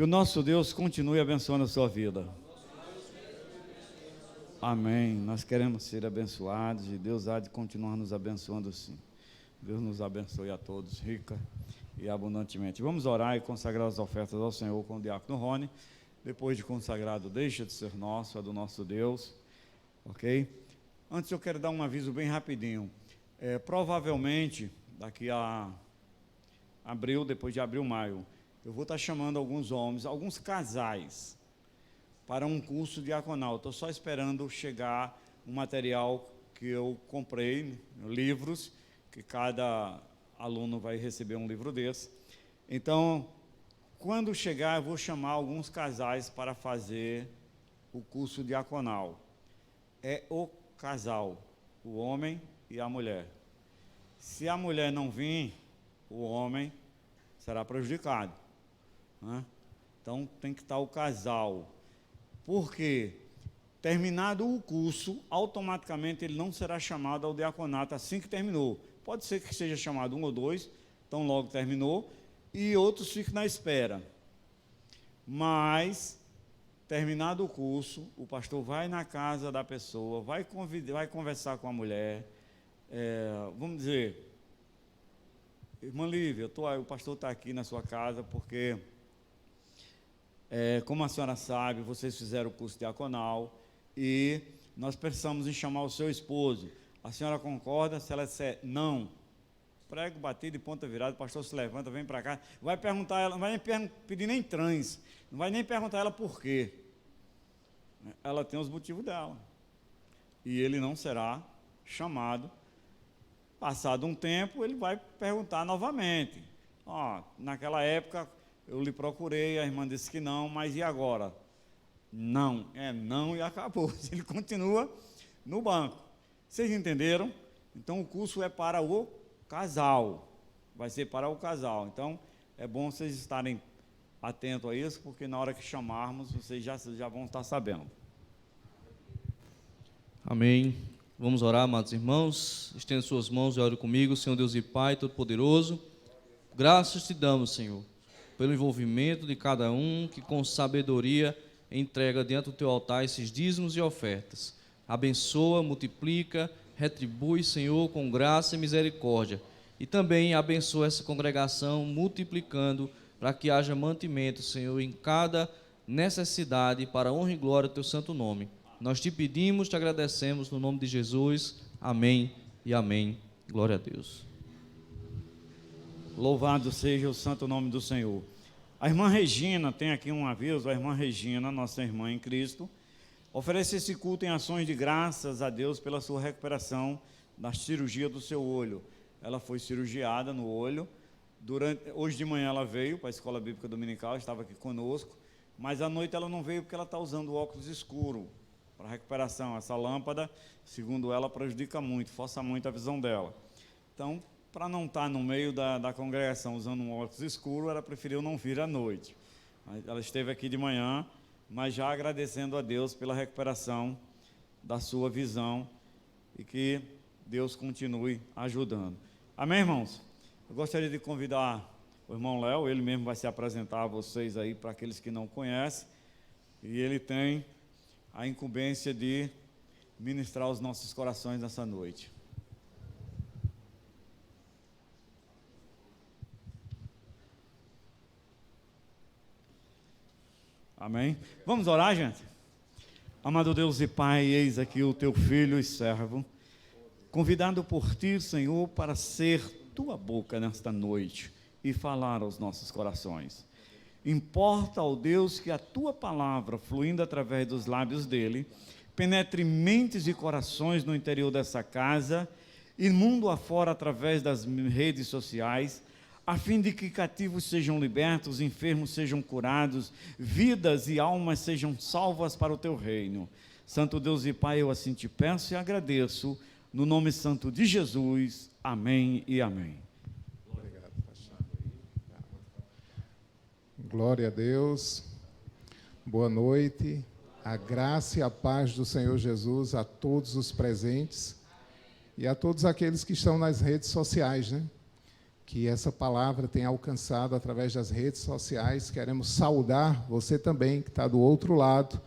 Que o nosso Deus continue abençoando a sua vida. Amém. Nós queremos ser abençoados e Deus há de continuar nos abençoando sim. Deus nos abençoe a todos, rica e abundantemente. Vamos orar e consagrar as ofertas ao Senhor com o diácono Rony. Depois de consagrado, deixa de ser nosso, é do nosso Deus. Ok? Antes eu quero dar um aviso bem rapidinho. Provavelmente, daqui a abril, depois de abril, maio, eu vou estar chamando alguns homens, alguns casais, para um curso diaconal. Estou só esperando chegar um material que eu comprei, livros, que cada aluno vai receber um livro desse. Então, quando chegar, eu vou chamar alguns casais para fazer o curso diaconal. É o casal, o homem e a mulher. Se a mulher não vir, o homem será prejudicado, né? Então, tem que estar o casal. Porque, terminado o curso, automaticamente ele não será chamado ao diaconato assim que terminou. Pode ser que seja chamado um ou dois, então logo terminou, e outros fiquem na espera. Mas, terminado o curso, o pastor vai na casa da pessoa, vai conversar com a mulher, vamos dizer, irmã Lívia, o pastor está aqui na sua casa porque, como a senhora sabe, vocês fizeram o curso diaconal e nós pensamos em chamar o seu esposo. A senhora concorda? Se ela disser não, prego batido e ponta virada, o pastor se levanta, vem para cá, vai perguntar ela, não vai nem pedir nem trans, não vai nem perguntar ela por quê. Ela tem os motivos dela. E ele não será chamado. Passado um tempo, ele vai perguntar novamente. Naquela época, eu lhe procurei, a irmã disse que não, mas e agora? Não, não e acabou. Ele continua no banco. Vocês entenderam? Então, o curso é para o casal. Vai ser para o casal. Então, é bom vocês estarem atentos a isso, porque na hora que chamarmos, vocês já vão estar sabendo. Amém. Vamos orar, amados irmãos. Estenda suas mãos e ore comigo. Senhor Deus e Pai Todo-Poderoso, graças te damos, Senhor, pelo envolvimento de cada um que com sabedoria entrega diante do teu altar esses dízimos e ofertas. Abençoa, multiplica, retribui, Senhor, com graça e misericórdia. E também abençoa essa congregação, multiplicando, para que haja mantimento, Senhor, em cada necessidade, para a honra e glória do teu santo nome. Nós te pedimos, te agradecemos, no nome de Jesus. Amém e amém. Glória a Deus. Louvado seja o santo nome do Senhor. A irmã Regina, tem aqui um aviso, a irmã Regina, nossa irmã em Cristo, oferece esse culto em ações de graças a Deus pela sua recuperação da cirurgia do seu olho. Ela foi cirurgiada no olho. Hoje de manhã ela veio para a Escola Bíblica Dominical, estava aqui conosco, mas à noite ela não veio porque ela está usando óculos escuro para recuperação. Essa lâmpada, segundo ela, prejudica muito, força muito a visão dela. Então, para não estar no meio da congregação usando um óculos escuro, ela preferiu não vir à noite. Ela esteve aqui de manhã, mas já agradecendo a Deus pela recuperação da sua visão e que Deus continue ajudando. Amém, irmãos? Eu gostaria de convidar o irmão Léo, ele mesmo vai se apresentar a vocês aí, para aqueles que não conhecem, e ele tem a incumbência de ministrar os nossos corações nessa noite. Amém? Vamos orar, gente? Amado Deus e Pai, eis aqui o teu filho e servo, convidado por ti, Senhor, para ser tua boca nesta noite e falar aos nossos corações. Importa, ó Deus, que a tua palavra, fluindo através dos lábios dele, penetre mentes e corações no interior dessa casa e mundo afora através das redes sociais, a fim de que cativos sejam libertos, enfermos sejam curados, vidas e almas sejam salvas para o teu reino. Santo Deus e Pai, eu assim te peço e agradeço, no nome santo de Jesus. Amém e amém. Obrigado, pastor. Glória a Deus. Boa noite. A graça e a paz do Senhor Jesus a todos os presentes e a todos aqueles que estão nas redes sociais, né? que essa palavra tenha alcançado através das redes sociais. Queremos saudar você também, que está do outro lado,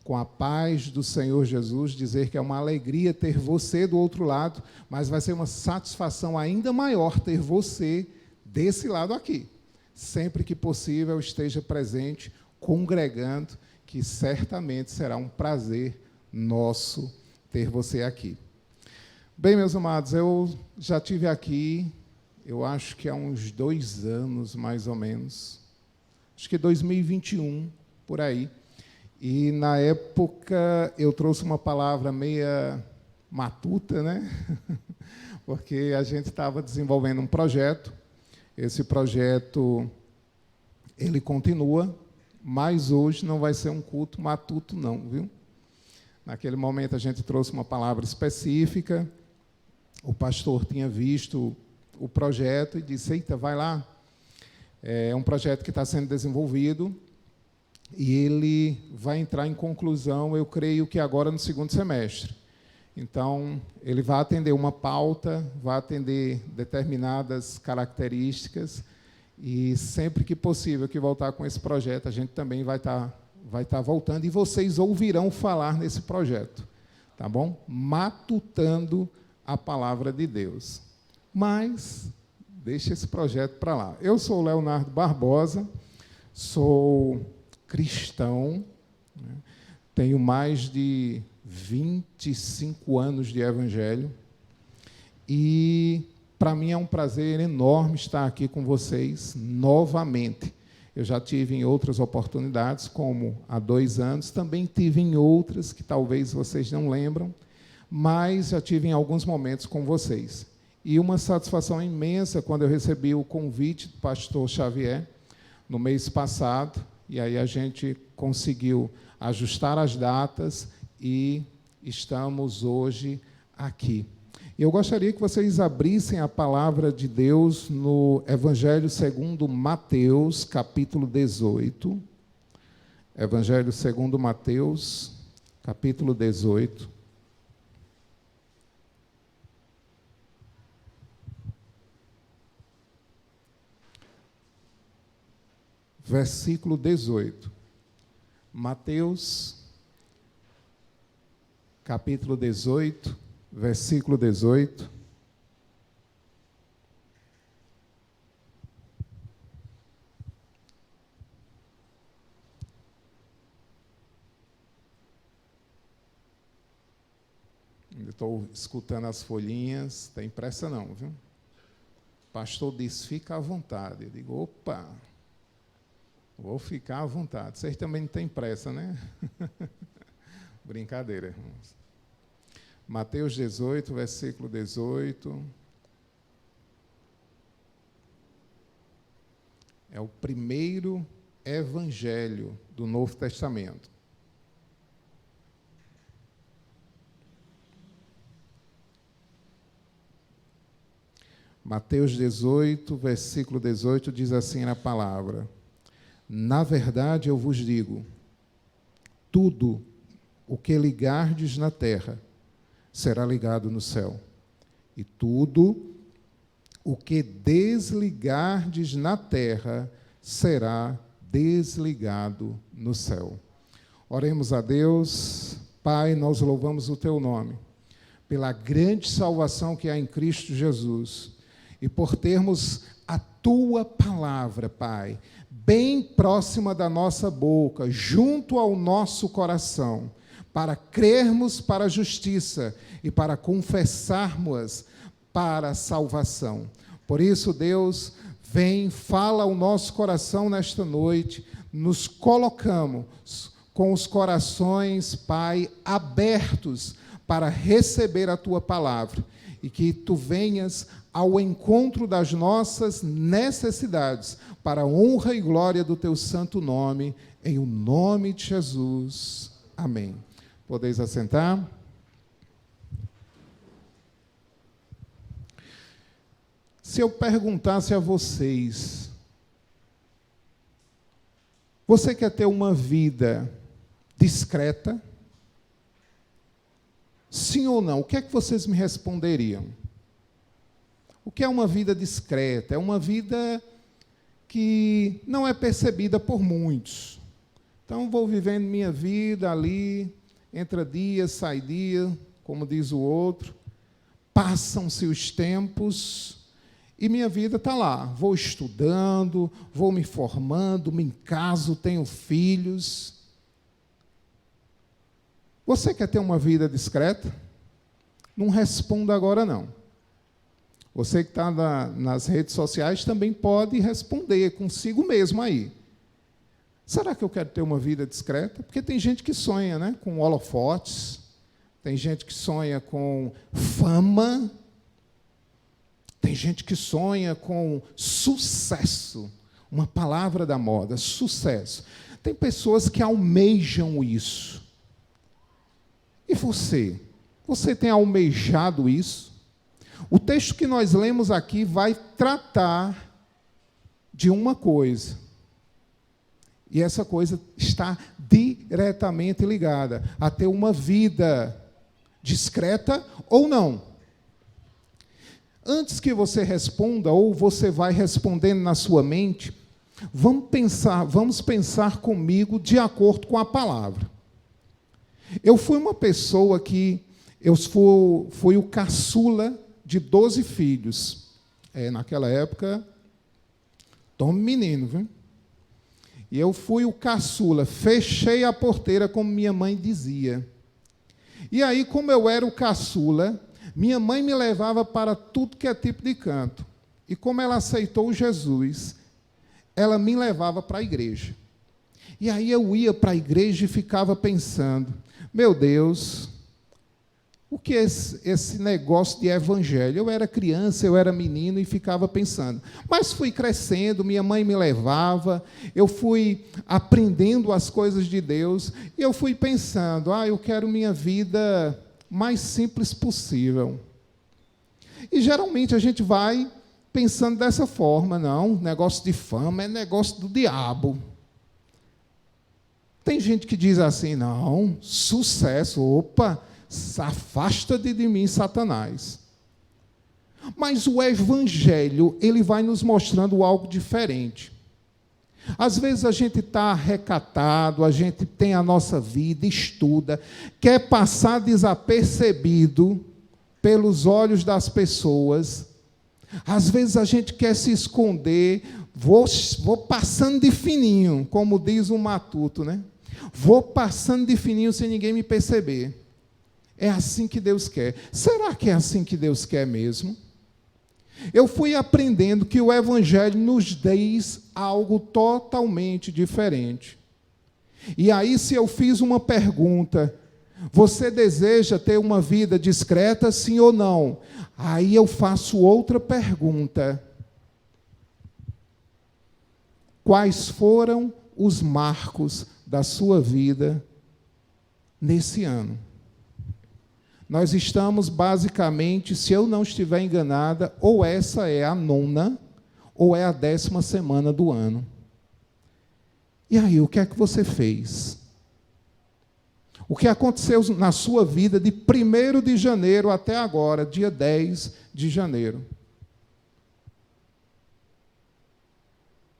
com a paz do Senhor Jesus, dizer que é uma alegria ter você do outro lado, mas vai ser uma satisfação ainda maior ter você desse lado aqui. Sempre que possível, esteja presente, congregando, que certamente será um prazer nosso ter você aqui. Bem, meus amados, eu já estive aqui, eu acho que há uns 2 anos, mais ou menos, acho que 2021, por aí, e na época eu trouxe uma palavra meia matuta, né? Porque a gente estava desenvolvendo um projeto, esse projeto, ele continua, mas hoje não vai ser um culto matuto não, viu? Naquele momento a gente trouxe uma palavra específica, o pastor tinha visto o projeto e disse, eita, vai lá. É um projeto que está sendo desenvolvido e ele vai entrar em conclusão, eu creio que agora no 2º semestre. Então, ele vai atender uma pauta, vai atender determinadas características e sempre que possível que voltar com esse projeto, a gente também vai estar voltando e vocês ouvirão falar nesse projeto, tá bom? Matutando a palavra de Deus. Mas, deixa esse projeto para lá. Eu sou o Leonardo Barbosa, sou cristão, né? Tenho mais de 25 anos de evangelho e para mim é um prazer enorme estar aqui com vocês novamente. Eu já tive em outras oportunidades, como há 2 anos, também tive em outras que talvez vocês não lembram, mas já tive em alguns momentos com vocês. E uma satisfação imensa quando eu recebi o convite do pastor Xavier, no mês passado, e aí a gente conseguiu ajustar as datas e estamos hoje aqui. Eu gostaria que vocês abrissem a palavra de Deus no Evangelho segundo Mateus, capítulo 18. Evangelho segundo Mateus, capítulo 18. Versículo 18. Mateus, capítulo 18, versículo 18. Ainda estou escutando as folhinhas, tem pressa não, viu? O pastor disse, fica à vontade. Eu digo, opa, vou ficar à vontade. Vocês também não têm pressa, né? Brincadeira, irmãos. Mateus 18, versículo 18. É o primeiro evangelho do Novo Testamento. Mateus 18, versículo 18, diz assim na palavra: na verdade eu vos digo, tudo o que ligardes na terra será ligado no céu, e tudo o que desligardes na terra será desligado no céu. Oremos a Deus. Pai, nós louvamos o teu nome, pela grande salvação que há em Cristo Jesus, e por termos a tua palavra, Pai, bem próxima da nossa boca, junto ao nosso coração, para crermos para a justiça e para confessarmos para a salvação. Por isso, Deus, vem, fala ao nosso coração nesta noite, nos colocamos com os corações, Pai, abertos para receber a tua palavra, e que tu venhas ao encontro das nossas necessidades, para a honra e glória do teu santo nome, em o nome de Jesus. Amém. Podeis assentar? Se eu perguntasse a vocês, você quer ter uma vida discreta? Sim ou não? O que é que vocês me responderiam? O que é uma vida discreta? É uma vida que não é percebida por muitos. Então, vou vivendo minha vida ali, entra dia, sai dia, como diz o outro, passam-se os tempos e minha vida está lá. Vou estudando, vou me formando, me caso, tenho filhos. Você quer ter uma vida discreta? Não responda agora, não. Você que está nas redes sociais também pode responder consigo mesmo aí. Será que eu quero ter uma vida discreta? Porque tem gente que sonha, né, com holofotes, tem gente que sonha com fama, tem gente que sonha com sucesso, uma palavra da moda, sucesso. Tem pessoas que almejam isso. E você? Você tem almejado isso? O texto que nós lemos aqui vai tratar de uma coisa. E essa coisa está diretamente ligada a ter uma vida discreta ou não. Antes que você responda, ou você vai respondendo na sua mente, vamos pensar comigo de acordo com a palavra. Eu fui uma pessoa que fui o caçula de 12 filhos. Naquela época, tome menino, viu? E eu fui o caçula, fechei a porteira, como minha mãe dizia. E aí, como eu era o caçula, minha mãe me levava para tudo que é tipo de canto. E como ela aceitou Jesus, ela me levava para a igreja. E aí eu ia para a igreja e ficava pensando, meu Deus, o que é esse negócio de evangelho? Eu era criança, eu era menino e ficava pensando. Mas fui crescendo, minha mãe me levava, eu fui aprendendo as coisas de Deus, e eu fui pensando, eu quero minha vida mais simples possível. E geralmente a gente vai pensando dessa forma, não, negócio de fama é negócio do diabo. Tem gente que diz assim, não, sucesso, opa, afasta de mim, Satanás. Mas o Evangelho, ele vai nos mostrando algo diferente. Às vezes a gente está recatado, a gente tem a nossa vida, estuda, quer passar desapercebido pelos olhos das pessoas. Às vezes a gente quer se esconder, vou passando de fininho, como diz o Matuto, né? Vou passando de fininho sem ninguém me perceber. É assim que Deus quer. Será que é assim que Deus quer mesmo? Eu fui aprendendo que o Evangelho nos diz algo totalmente diferente. E aí, se eu fiz uma pergunta, você deseja ter uma vida discreta, sim ou não? Aí eu faço outra pergunta. Quais foram os marcos da sua vida nesse ano? Nós estamos, basicamente, se eu não estiver enganada, ou essa é a 9ª, ou é a 10ª semana do ano. E aí, o que é que você fez? O que aconteceu na sua vida de 1º de janeiro até agora, dia 10 de janeiro?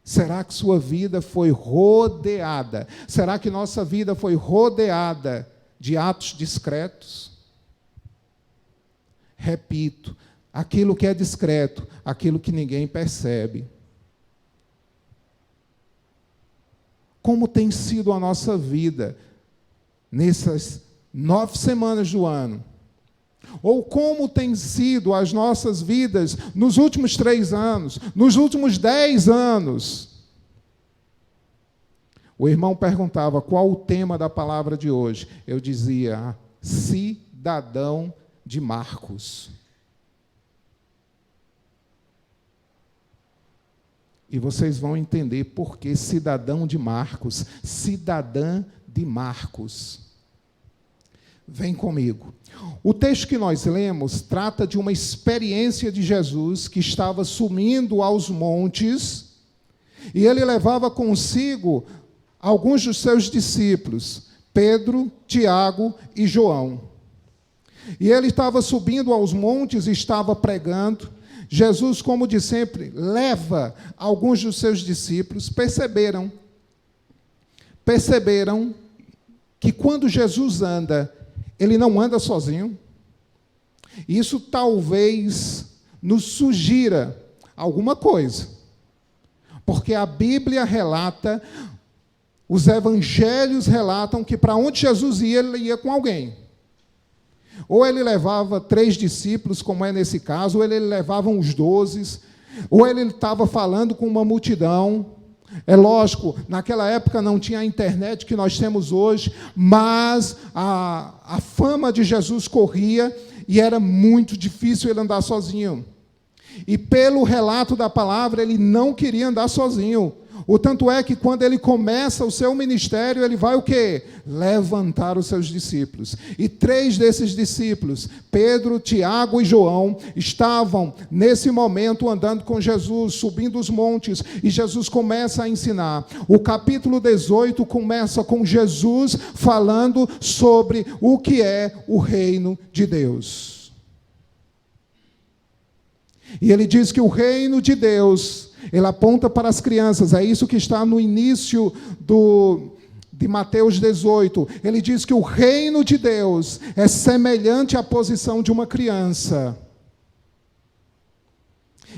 Será que sua vida foi rodeada? Será que nossa vida foi rodeada de atos discretos? Repito, aquilo que é discreto, aquilo que ninguém percebe. Como tem sido a nossa vida nessas 9 semanas do ano? Ou como tem sido as nossas vidas nos últimos 3 anos, nos últimos 10 anos? O irmão perguntava qual o tema da palavra de hoje. Eu dizia, cidadão de Marcos. E vocês vão entender por que cidadão de Marcos, cidadã de Marcos. Vem comigo. O texto que nós lemos trata de uma experiência de Jesus que estava subindo aos montes e ele levava consigo alguns dos seus discípulos, Pedro, Tiago e João. E ele estava subindo aos montes e estava pregando, Jesus, como de sempre, leva alguns dos seus discípulos, perceberam que quando Jesus anda, ele não anda sozinho. Isso talvez nos sugira alguma coisa, porque a Bíblia relata, os evangelhos relatam que para onde Jesus ia, ele ia com alguém. Ou ele levava 3 discípulos, como é nesse caso, ou ele levava uns 12, ou ele estava falando com uma multidão. É lógico, naquela época não tinha a internet que nós temos hoje, mas a fama de Jesus corria e era muito difícil ele andar sozinho. E pelo relato da palavra, ele não queria andar sozinho. O tanto é que quando ele começa o seu ministério, ele vai o quê? Levantar os seus discípulos. E 3 desses discípulos, Pedro, Tiago e João, estavam nesse momento andando com Jesus, subindo os montes, e Jesus começa a ensinar. O capítulo 18 começa com Jesus falando sobre o que é o reino de Deus. E ele diz que o reino de Deus, ele aponta para as crianças, é isso que está no início de Mateus 18. Ele diz que o reino de Deus é semelhante à posição de uma criança.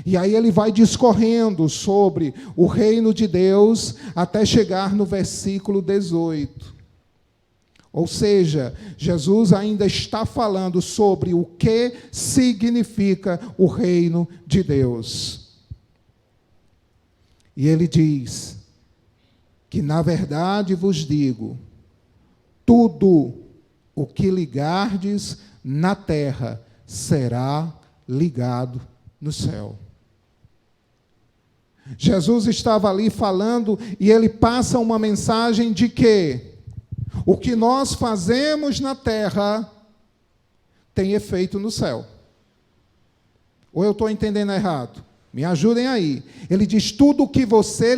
E aí ele vai discorrendo sobre o reino de Deus até chegar no versículo 18. Ou seja, Jesus ainda está falando sobre o que significa o reino de Deus. E ele diz que, na verdade, vos digo, tudo o que ligardes na terra será ligado no céu. Jesus estava ali falando e ele passa uma mensagem de que o que nós fazemos na terra tem efeito no céu. Ou eu estou entendendo errado? Me ajudem aí. Ele diz, tudo o que você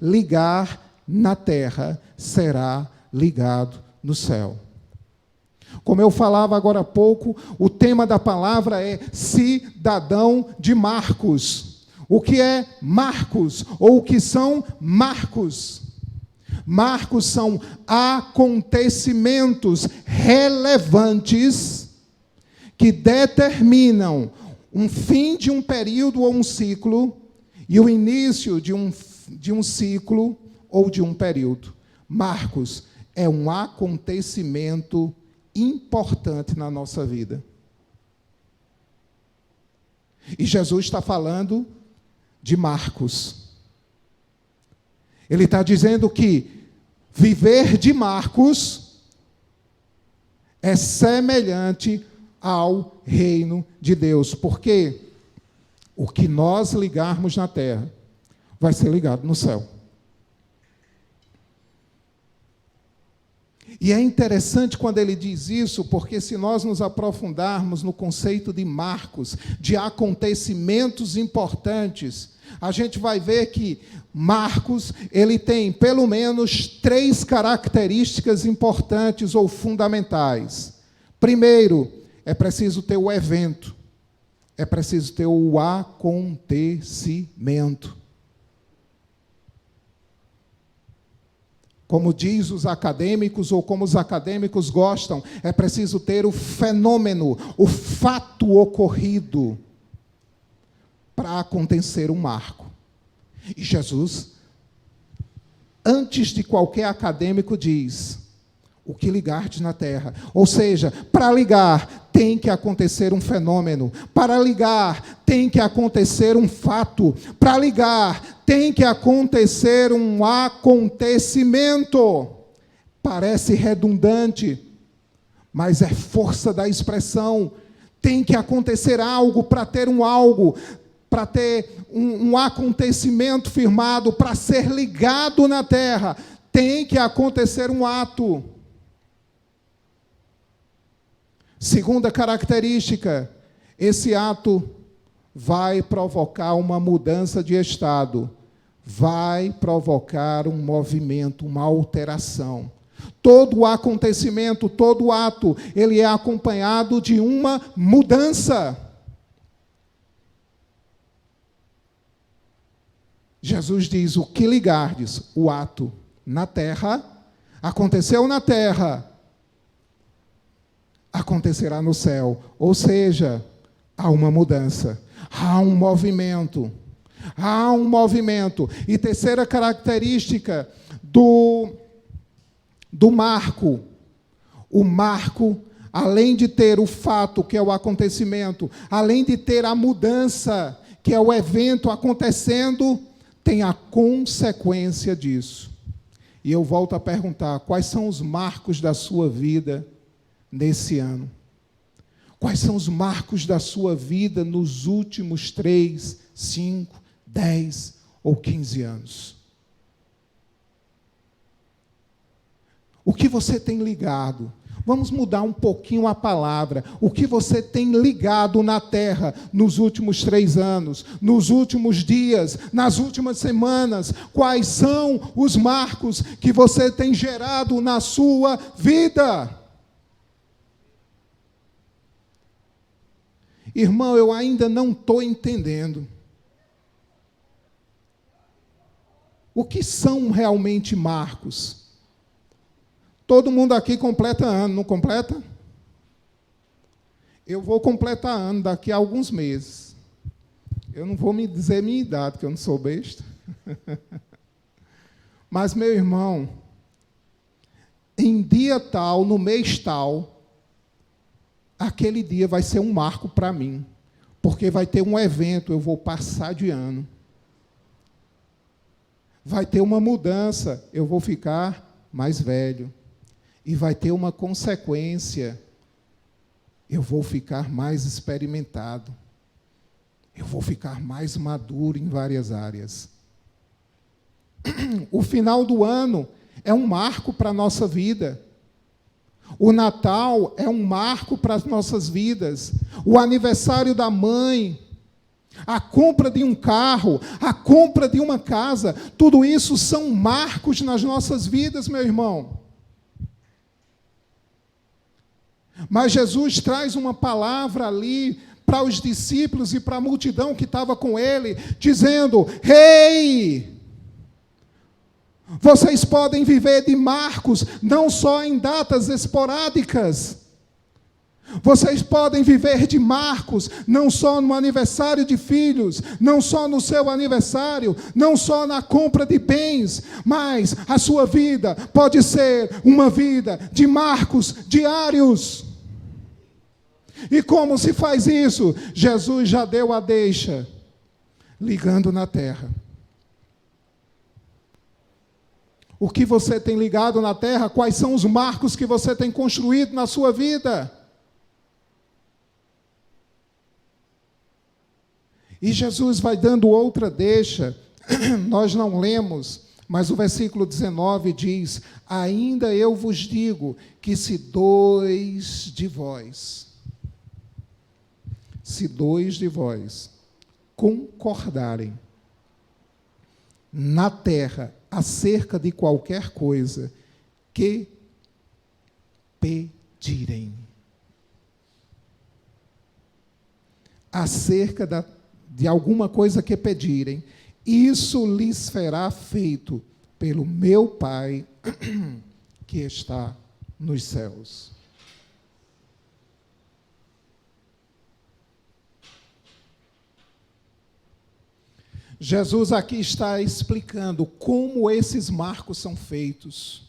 ligar na terra será ligado no céu. Como eu falava agora há pouco, o tema da palavra é cidadão de Marcos. O que é Marcos? Ou o que são Marcos? Marcos são acontecimentos relevantes que determinam um fim de um período ou um ciclo e o início de um ciclo ou de um período. Marcos é um acontecimento importante na nossa vida. E Jesus está falando de Marcos. Ele está dizendo que viver de Marcos é semelhante ao reino de Deus, porque o que nós ligarmos na terra vai ser ligado no céu. E é interessante quando ele diz isso, porque se nós nos aprofundarmos no conceito de Marcos, de acontecimentos importantes, a gente vai ver que Marcos, ele tem pelo menos 3 características importantes ou fundamentais. Primeiro, é preciso ter o evento, é preciso ter o acontecimento. Como diz os acadêmicos, ou como os acadêmicos gostam, é preciso ter o fenômeno, o fato ocorrido, para acontecer um marco. E Jesus, antes de qualquer acadêmico, diz, o que ligardes na terra. Ou seja, para ligar, tem que acontecer um fenômeno. Para ligar, tem que acontecer um fato. Para ligar, tem que acontecer um acontecimento. Parece redundante, mas é força da expressão. Tem que acontecer algo para ter um algo, para ter um acontecimento firmado, para ser ligado na terra. Tem que acontecer um ato. Segunda característica, esse ato vai provocar uma mudança de estado, vai provocar um movimento, uma alteração. Todo acontecimento, todo ato, ele é acompanhado de uma mudança. Jesus diz: o que ligardes, o ato na terra, aconteceu na terra, acontecerá no céu. Ou seja, há uma mudança, há um movimento. Há um movimento. E terceira característica do marco. O marco, além de ter o fato, que é o acontecimento, além de ter a mudança, que é o evento acontecendo, tem a consequência disso. E eu volto a perguntar: quais são os marcos da sua vida nesse ano? Quais são os marcos da sua vida nos últimos 3, 5, 10 ou 15 anos? O que você tem ligado? Vamos mudar um pouquinho a palavra. O que você tem ligado na terra nos últimos 3 anos, nos últimos dias, nas últimas semanas? Quais são os marcos que você tem gerado na sua vida? Irmão, eu ainda não estou entendendo. O que são realmente marcos? Todo mundo aqui completa ano, não completa? Eu vou completar ano daqui a alguns meses. Eu não vou me dizer minha idade, porque eu não sou besta. Mas, meu irmão, em dia tal, no mês tal, aquele dia vai ser um marco para mim, porque vai ter um evento, eu vou passar de ano. Vai ter uma mudança, eu vou ficar mais velho. E vai ter uma consequência, eu vou ficar mais experimentado. Eu vou ficar mais maduro em várias áreas. O final do ano é um marco para a nossa vida. O Natal é um marco para as nossas vidas. O aniversário da mãe, a compra de um carro, a compra de uma casa, tudo isso são marcos nas nossas vidas, meu irmão. Mas Jesus traz uma palavra ali para os discípulos e para a multidão que estava com ele, dizendo: Ei, vocês podem viver de marcos, não só em datas esporádicas. Vocês podem viver de marcos, não só no aniversário de filhos, não só no seu aniversário, não só na compra de bens, mas a sua vida pode ser uma vida de marcos diários. E como se faz isso? Jesus já deu a deixa, ligando na terra. O que você tem ligado na terra? Quais são os marcos que você tem construído na sua vida? E Jesus vai dando outra deixa. Nós não lemos, mas o versículo 19 diz: ainda eu vos digo que se dois de vós concordarem na terra acerca de qualquer coisa que pedirem, acerca de alguma coisa que pedirem, isso lhes será feito pelo meu Pai que está nos céus. Jesus aqui está explicando como esses marcos são feitos,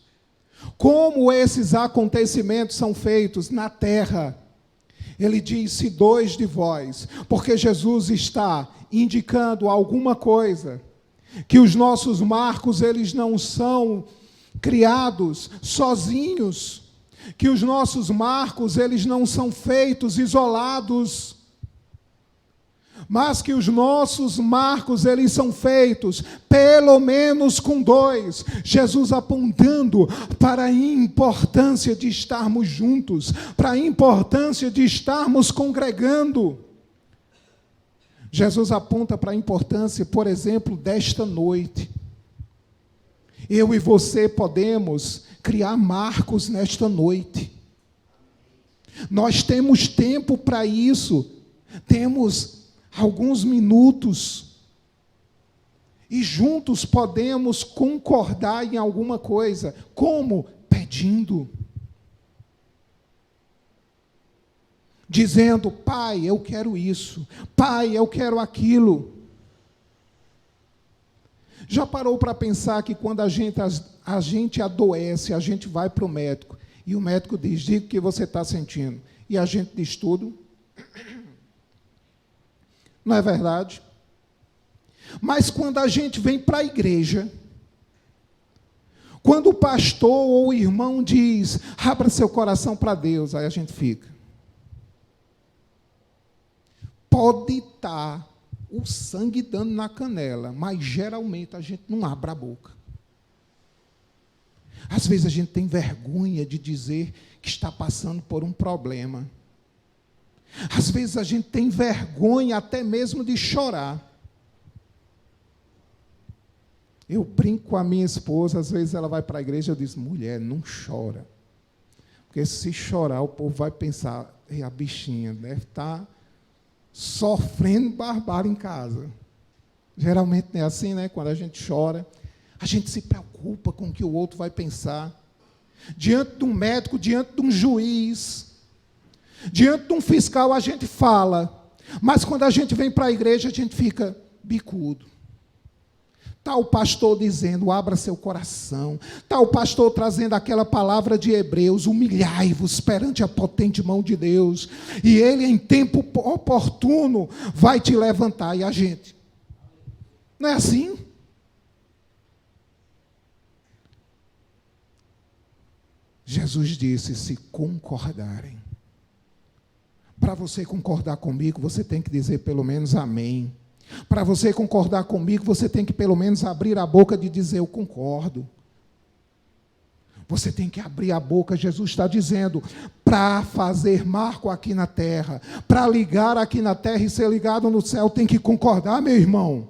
como esses acontecimentos são feitos na terra. Ele diz: se dois de vós, porque Jesus está indicando alguma coisa, que os nossos marcos, eles não são criados sozinhos, que os nossos marcos, eles não são feitos isolados, mas que os nossos marcos, eles são feitos pelo menos com dois. Jesus apontando para a importância de estarmos juntos, para a importância de estarmos congregando. Jesus aponta para a importância, por exemplo, desta noite. Eu e você podemos criar marcos nesta noite. Nós temos tempo para isso. Temos alguns minutos. E juntos podemos concordar em alguma coisa. Como? Pedindo. Dizendo: Pai, eu quero isso. Pai, eu quero aquilo. Já parou para pensar que quando a gente adoece, a gente vai para o médico, e o médico diz: diga o que você está sentindo. E a gente diz tudo. Não é verdade? Mas quando a gente vem para a igreja, quando o pastor ou o irmão diz: abra seu coração para Deus, aí a gente fica. Pode estar o sangue dando na canela, mas geralmente a gente não abre a boca. Às vezes a gente tem vergonha de dizer que está passando por um problema. Às vezes a gente tem vergonha até mesmo de chorar. Eu brinco com a minha esposa, às vezes ela vai para a igreja, eu digo: mulher, não chora. Porque se chorar, o povo vai pensar: a bichinha deve estar sofrendo barbárie em casa. Geralmente não é assim, né? Quando a gente chora, a gente se preocupa com o que o outro vai pensar. Diante de um médico, diante de um juiz, diante de um fiscal, a gente fala. Mas quando a gente vem para a igreja, a gente fica bicudo. Está o pastor dizendo: abra seu coração. Está o pastor trazendo aquela palavra de Hebreus: humilhai-vos perante a potente mão de Deus, e Ele em tempo oportuno vai te levantar. E a gente? Não é assim? Jesus disse: se concordarem. Para você concordar comigo, você tem que dizer pelo menos amém. Para você concordar comigo, você tem que pelo menos abrir a boca de dizer: eu concordo. Você tem que abrir a boca. Jesus está dizendo: para fazer marco aqui na terra, para ligar aqui na terra e ser ligado no céu, tem que concordar, meu irmão.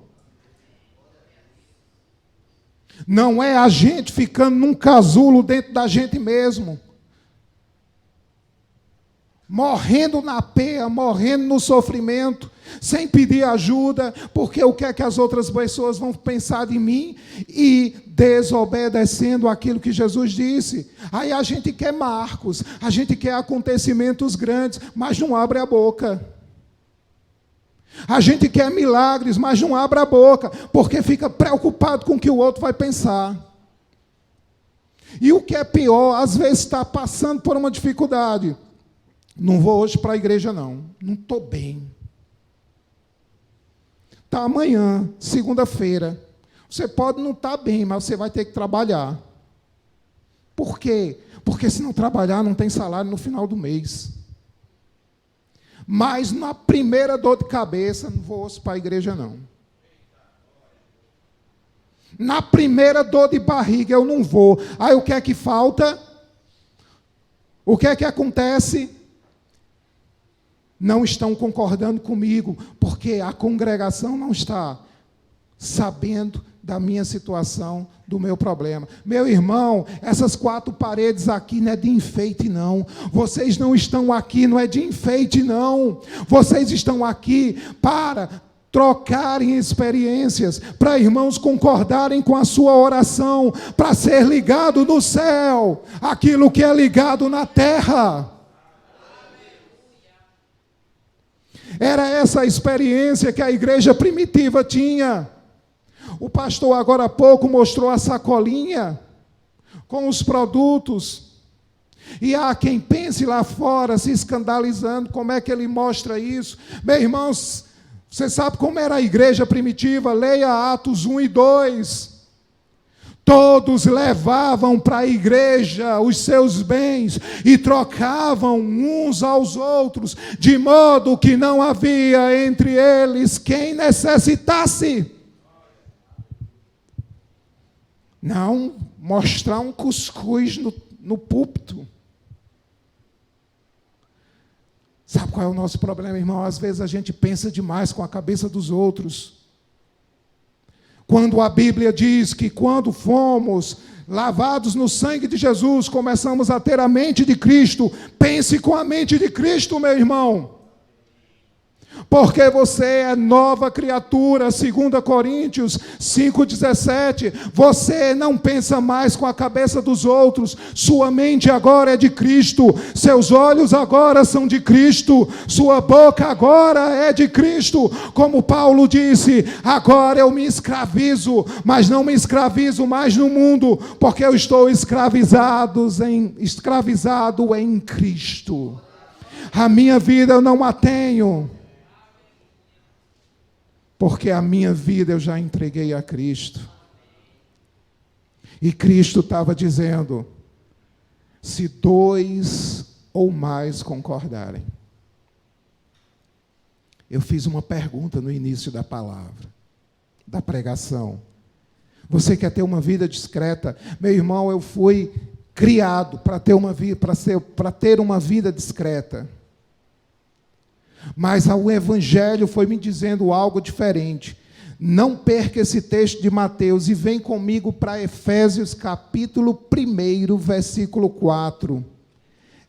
Não é a gente ficando num casulo dentro da gente mesmo, morrendo na peia, morrendo no sofrimento, sem pedir ajuda, porque o que é que as outras pessoas vão pensar de mim, e desobedecendo aquilo que Jesus disse. Aí a gente quer marcos, a gente quer acontecimentos grandes, mas não abre a boca. A gente quer milagres, mas não abre a boca, porque fica preocupado com o que o outro vai pensar. E o que é pior, às vezes está passando por uma dificuldade: não vou hoje para a igreja não estou bem. Está amanhã, segunda-feira. Você pode não estar bem, mas você vai ter que trabalhar. Por quê? Porque se não trabalhar, não tem salário no final do mês. Mas na primeira dor de cabeça, não vou para a igreja não. Na primeira dor de barriga, eu não vou. Aí o que é que falta? O que é que acontece? Não estão concordando comigo, porque a congregação não está sabendo da minha situação, do meu problema. Meu irmão, essas 4 paredes aqui não é de enfeite, não. Vocês não estão aqui, não é de enfeite, não. Vocês estão aqui para trocarem experiências, para irmãos concordarem com a sua oração, para ser ligado no céu, aquilo que é ligado na terra. Era essa a experiência que a igreja primitiva tinha. O pastor agora há pouco mostrou a sacolinha com os produtos. E há quem pense lá fora, se escandalizando, como é que ele mostra isso? Meus irmãos, você sabe como era a igreja primitiva? Leia Atos 1 e 2. Todos levavam para a igreja os seus bens e trocavam uns aos outros, de modo que não havia entre eles quem necessitasse. Não mostrar um cuscuz no púlpito. Sabe qual é o nosso problema, irmão? Às vezes a gente pensa demais com a cabeça dos outros. Quando a Bíblia diz que quando fomos lavados no sangue de Jesus, começamos a ter a mente de Cristo. Pense com a mente de Cristo, meu irmão. Porque você é nova criatura, 2 Coríntios 5,17. Você não pensa mais com a cabeça dos outros. Sua mente agora é de Cristo. Seus olhos agora são de Cristo. Sua boca agora é de Cristo. Como Paulo disse, agora eu me escravizo, mas não me escravizo mais no mundo, porque eu estou escravizado em Cristo. A minha vida eu não a tenho, porque a minha vida eu já entreguei a Cristo. E Cristo estava dizendo, se 2 ou mais concordarem. Eu fiz uma pergunta no início da palavra, da pregação. Você quer ter uma vida discreta? Meu irmão, eu fui criado para ter uma vida discreta. Mas o Evangelho foi me dizendo algo diferente. Não perca esse texto de Mateus e vem comigo para Efésios capítulo 1, versículo 4.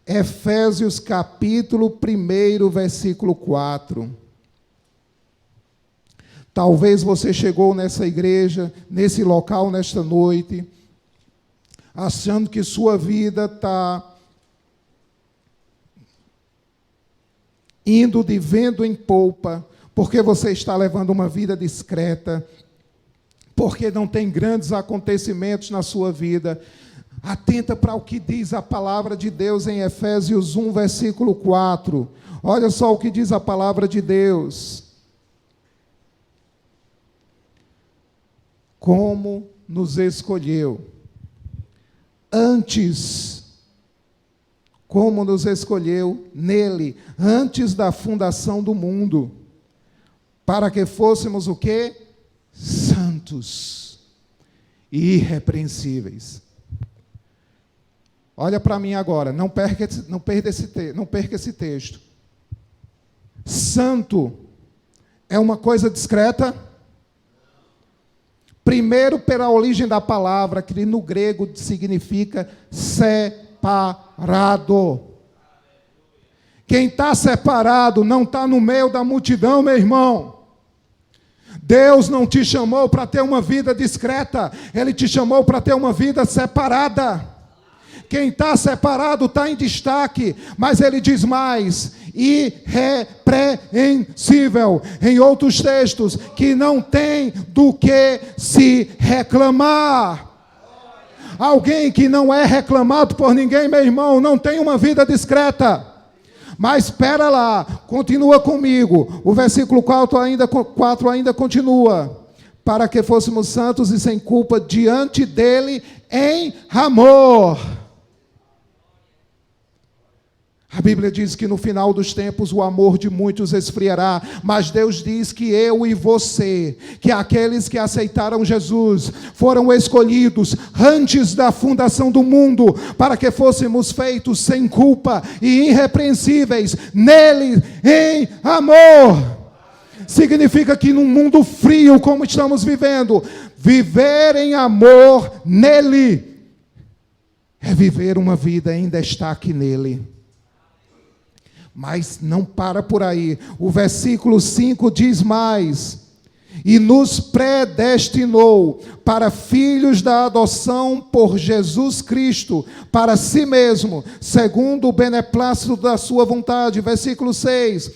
Efésios capítulo 1, versículo 4. Talvez você chegou nessa igreja, nesse local, nesta noite, achando que sua vida está indo de vento em polpa, porque você está levando uma vida discreta, porque não tem grandes acontecimentos na sua vida. Atenta para o que diz a palavra de Deus em Efésios 1, versículo 4. Olha só o que diz a palavra de Deus. Como nos escolheu antes, como nos escolheu nele, antes da fundação do mundo, para que fôssemos o quê? Santos e irrepreensíveis. Olha para mim agora, não perca esse texto. Santo é uma coisa discreta? Primeiro, pela origem da palavra, que no grego significa separado. Quem está separado não está no meio da multidão, meu irmão. Deus não te chamou para ter uma vida discreta, Ele te chamou para ter uma vida separada. Quem está separado está em destaque, mas Ele diz mais, irrepreensível, em outros textos, que não tem do que se reclamar. Alguém que não é reclamado por ninguém, meu irmão, não tem uma vida discreta. Mas espera lá, continua comigo. O versículo 4 ainda continua. Para que fôssemos santos e sem culpa diante dele em amor. A Bíblia diz que no final dos tempos o amor de muitos esfriará, mas Deus diz que eu e você, que aqueles que aceitaram Jesus, foram escolhidos antes da fundação do mundo, para que fôssemos feitos sem culpa e irrepreensíveis nele em amor. Significa que num mundo frio como estamos vivendo, viver em amor nele é viver uma vida em destaque nele. Mas não para por aí. O versículo 5 diz mais: e nos predestinou para filhos da adoção por Jesus Cristo, para si mesmo, segundo o beneplácito da sua vontade. Versículo 6,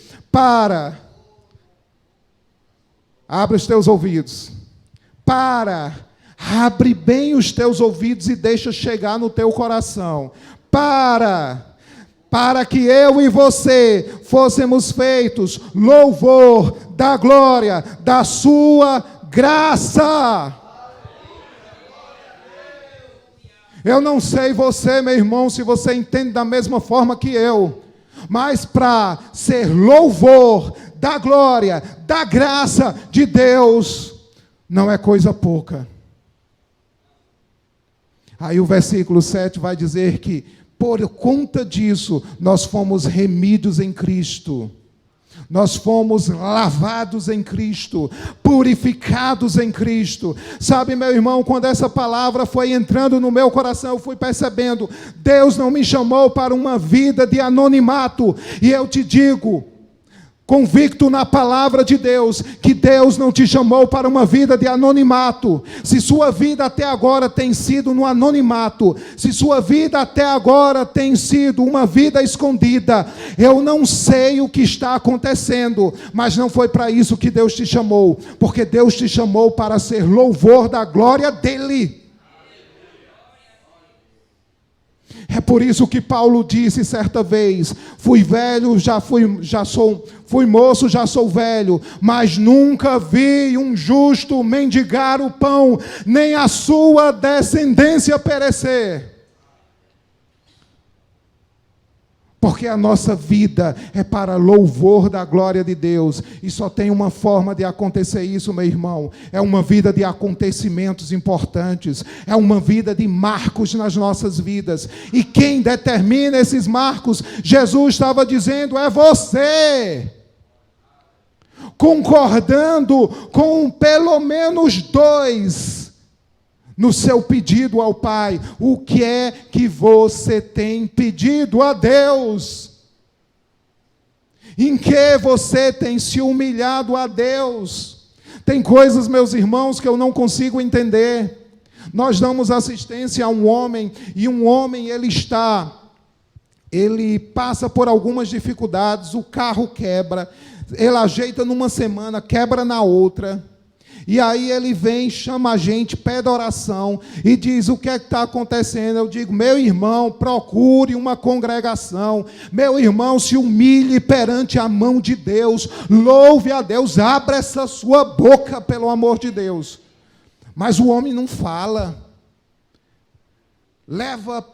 abre os teus ouvidos, abre bem os teus ouvidos e deixa chegar no teu coração, para que eu e você fôssemos feitos louvor da glória da sua graça. Eu não sei você, meu irmão, se você entende da mesma forma que eu, mas para ser louvor da glória, da graça de Deus, não é coisa pouca. Aí o versículo 7 vai dizer que por conta disso, nós fomos remidos em Cristo. Nós fomos lavados em Cristo, purificados em Cristo. Sabe, meu irmão, quando essa palavra foi entrando no meu coração, eu fui percebendo, Deus não me chamou para uma vida de anonimato. E eu te digo, convicto na palavra de Deus, que Deus não te chamou para uma vida de anonimato. Se sua vida até agora tem sido no anonimato, se sua vida até agora tem sido uma vida escondida, eu não sei o que está acontecendo, mas não foi para isso que Deus te chamou, porque Deus te chamou para ser louvor da glória dEle. É por isso que Paulo disse certa vez: fui velho, fui moço, já sou velho, mas nunca vi um justo mendigar o pão, nem a sua descendência perecer. Porque a nossa vida é para louvor da glória de Deus. E só tem uma forma de acontecer isso, meu irmão. É uma vida de acontecimentos importantes. É uma vida de marcos nas nossas vidas. E quem determina esses marcos, Jesus estava dizendo, é você. Concordando com pelo menos 2 no seu pedido ao Pai. O que é que você tem pedido a Deus? Em que você tem se humilhado a Deus? Tem coisas, meus irmãos, que eu não consigo entender. Nós damos assistência a um homem, e um homem, ele passa por algumas dificuldades, o carro quebra, ele ajeita numa semana, quebra na outra. E aí ele vem, chama a gente, pede oração e diz, o que é que está acontecendo? Eu digo, meu irmão, procure uma congregação. Meu irmão, se humilhe perante a mão de Deus. Louve a Deus, abra essa sua boca, pelo amor de Deus. Mas o homem não fala. Leva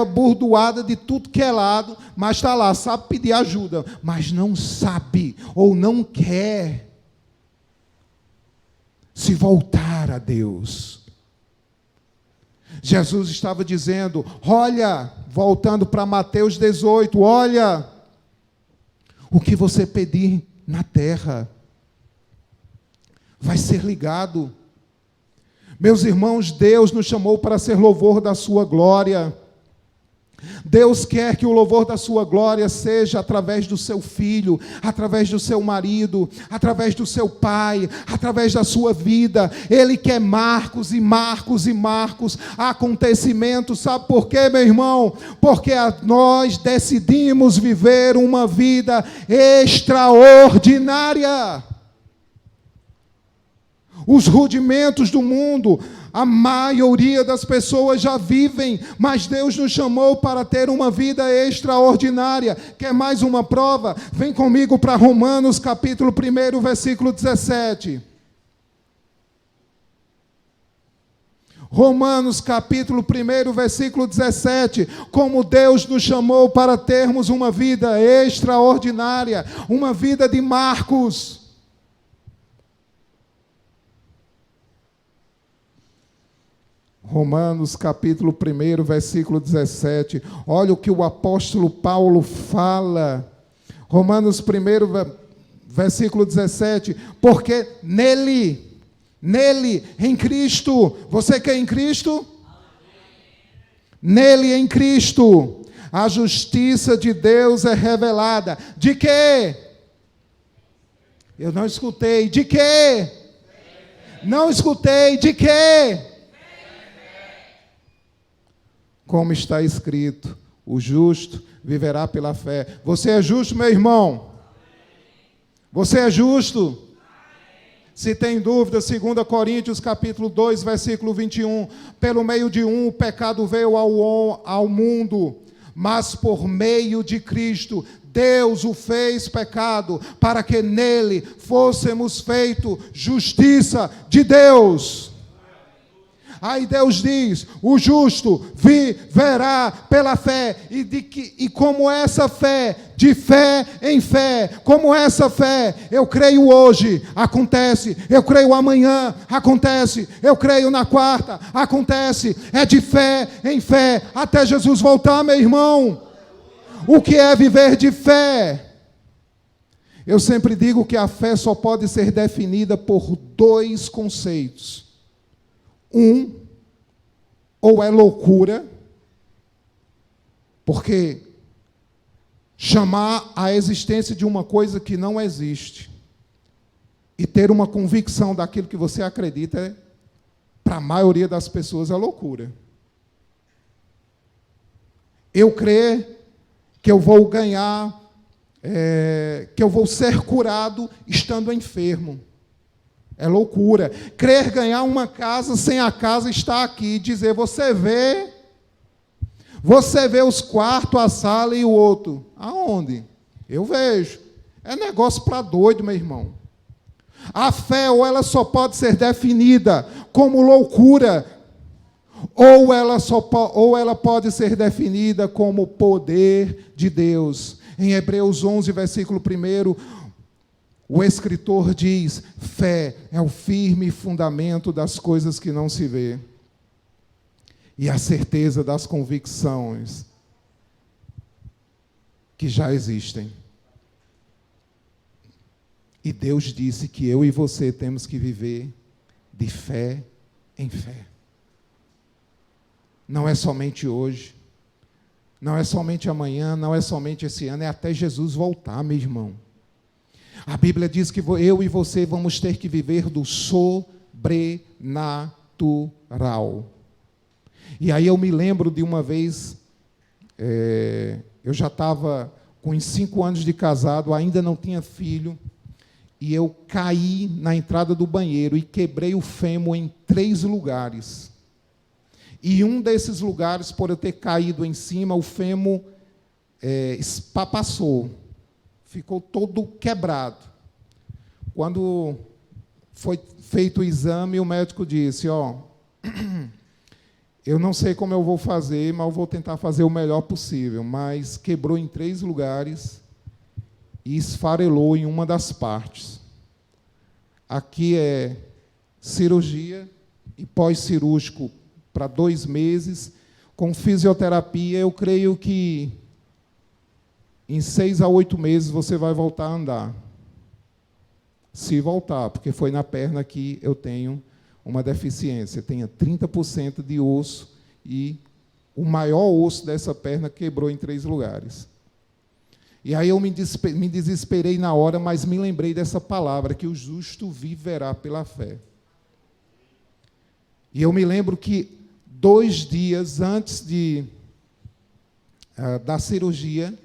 burdoada de tudo que é lado, mas está lá, sabe pedir ajuda, mas não sabe ou não quer se voltar a Deus. Jesus estava dizendo, olha, voltando para Mateus 18, olha, o que você pedir na terra vai ser ligado. Meus irmãos, Deus nos chamou para ser louvor da sua glória. Deus quer que o louvor da sua glória seja através do seu filho, através do seu marido, através do seu pai, através da sua vida. Ele quer marcos e marcos e marcos, acontecimentos. Sabe por quê, meu irmão? Porque nós decidimos viver uma vida extraordinária. Os rudimentos do mundo, a maioria das pessoas já vivem, mas Deus nos chamou para ter uma vida extraordinária. Quer mais uma prova? Vem comigo para Romanos capítulo 1, versículo 17. Romanos capítulo 1, versículo 17. Como Deus nos chamou para termos uma vida extraordinária, uma vida de marcos. Romanos capítulo 1, versículo 17. Olha o que o apóstolo Paulo fala. Romanos 1, versículo 17. Porque nele, em Cristo, você quer em Cristo? Nele, em Cristo, a justiça de Deus é revelada. De quê? Eu não escutei. De quê? Não escutei. De quê? Como está escrito, o justo viverá pela fé. Você é justo, meu irmão? Você é justo? Se tem dúvida, 2 Coríntios capítulo 2, versículo 21. Pelo meio de um, o pecado veio ao mundo, mas por meio de Cristo, Deus o fez pecado, para que nele fôssemos feitos justiça de Deus. Aí Deus diz, o justo viverá pela fé. E como essa fé, de fé em fé, como essa fé, eu creio hoje, acontece. Eu creio amanhã, acontece. Eu creio na quarta, acontece. É de fé em fé, até Jesus voltar, meu irmão. O que é viver de fé? Eu sempre digo que a fé só pode ser definida por dois conceitos. Um, ou é loucura, porque chamar a existência de uma coisa que não existe e ter uma convicção daquilo que você acredita, para a maioria das pessoas, é loucura. Eu crer que eu vou ganhar, que eu vou ser curado estando enfermo, é loucura. Crer ganhar uma casa sem a casa estar aqui, dizer, você vê os quartos, a sala e o outro. Aonde? Eu vejo. É negócio para doido, meu irmão. A fé, ou ela só pode ser definida como loucura, ou ela pode ser definida como poder de Deus. Em Hebreus 11, versículo 1, o escritor diz, fé é o firme fundamento das coisas que não se vê, e a certeza das convicções que já existem. E Deus disse que eu e você temos que viver de fé em fé. Não é somente hoje, não é somente amanhã, não é somente esse ano, é até Jesus voltar, meu irmão. A Bíblia diz que eu e você vamos ter que viver do sobrenatural. E aí eu me lembro de uma vez, eu já estava com 5 anos de casado, ainda não tinha filho, e eu caí na entrada do banheiro e quebrei o fêmur em 3 lugares. E um desses lugares, por eu ter caído em cima, o fêmur espapassou, ficou todo quebrado. Quando foi feito o exame, o médico disse, eu não sei como eu vou fazer, mas eu vou tentar fazer o melhor possível. Mas quebrou em 3 lugares e esfarelou em uma das partes. Aqui é cirurgia e pós-cirúrgico para 2 meses. Com fisioterapia, eu creio que em 6 a 8 meses você vai voltar a andar. Se voltar, porque foi na perna que eu tenho uma deficiência. Tenho 30% de osso e o maior osso dessa perna quebrou em 3 lugares. E aí eu me desesperei na hora, mas me lembrei dessa palavra, que o justo viverá pela fé. E eu me lembro que 2 dias antes da cirurgia,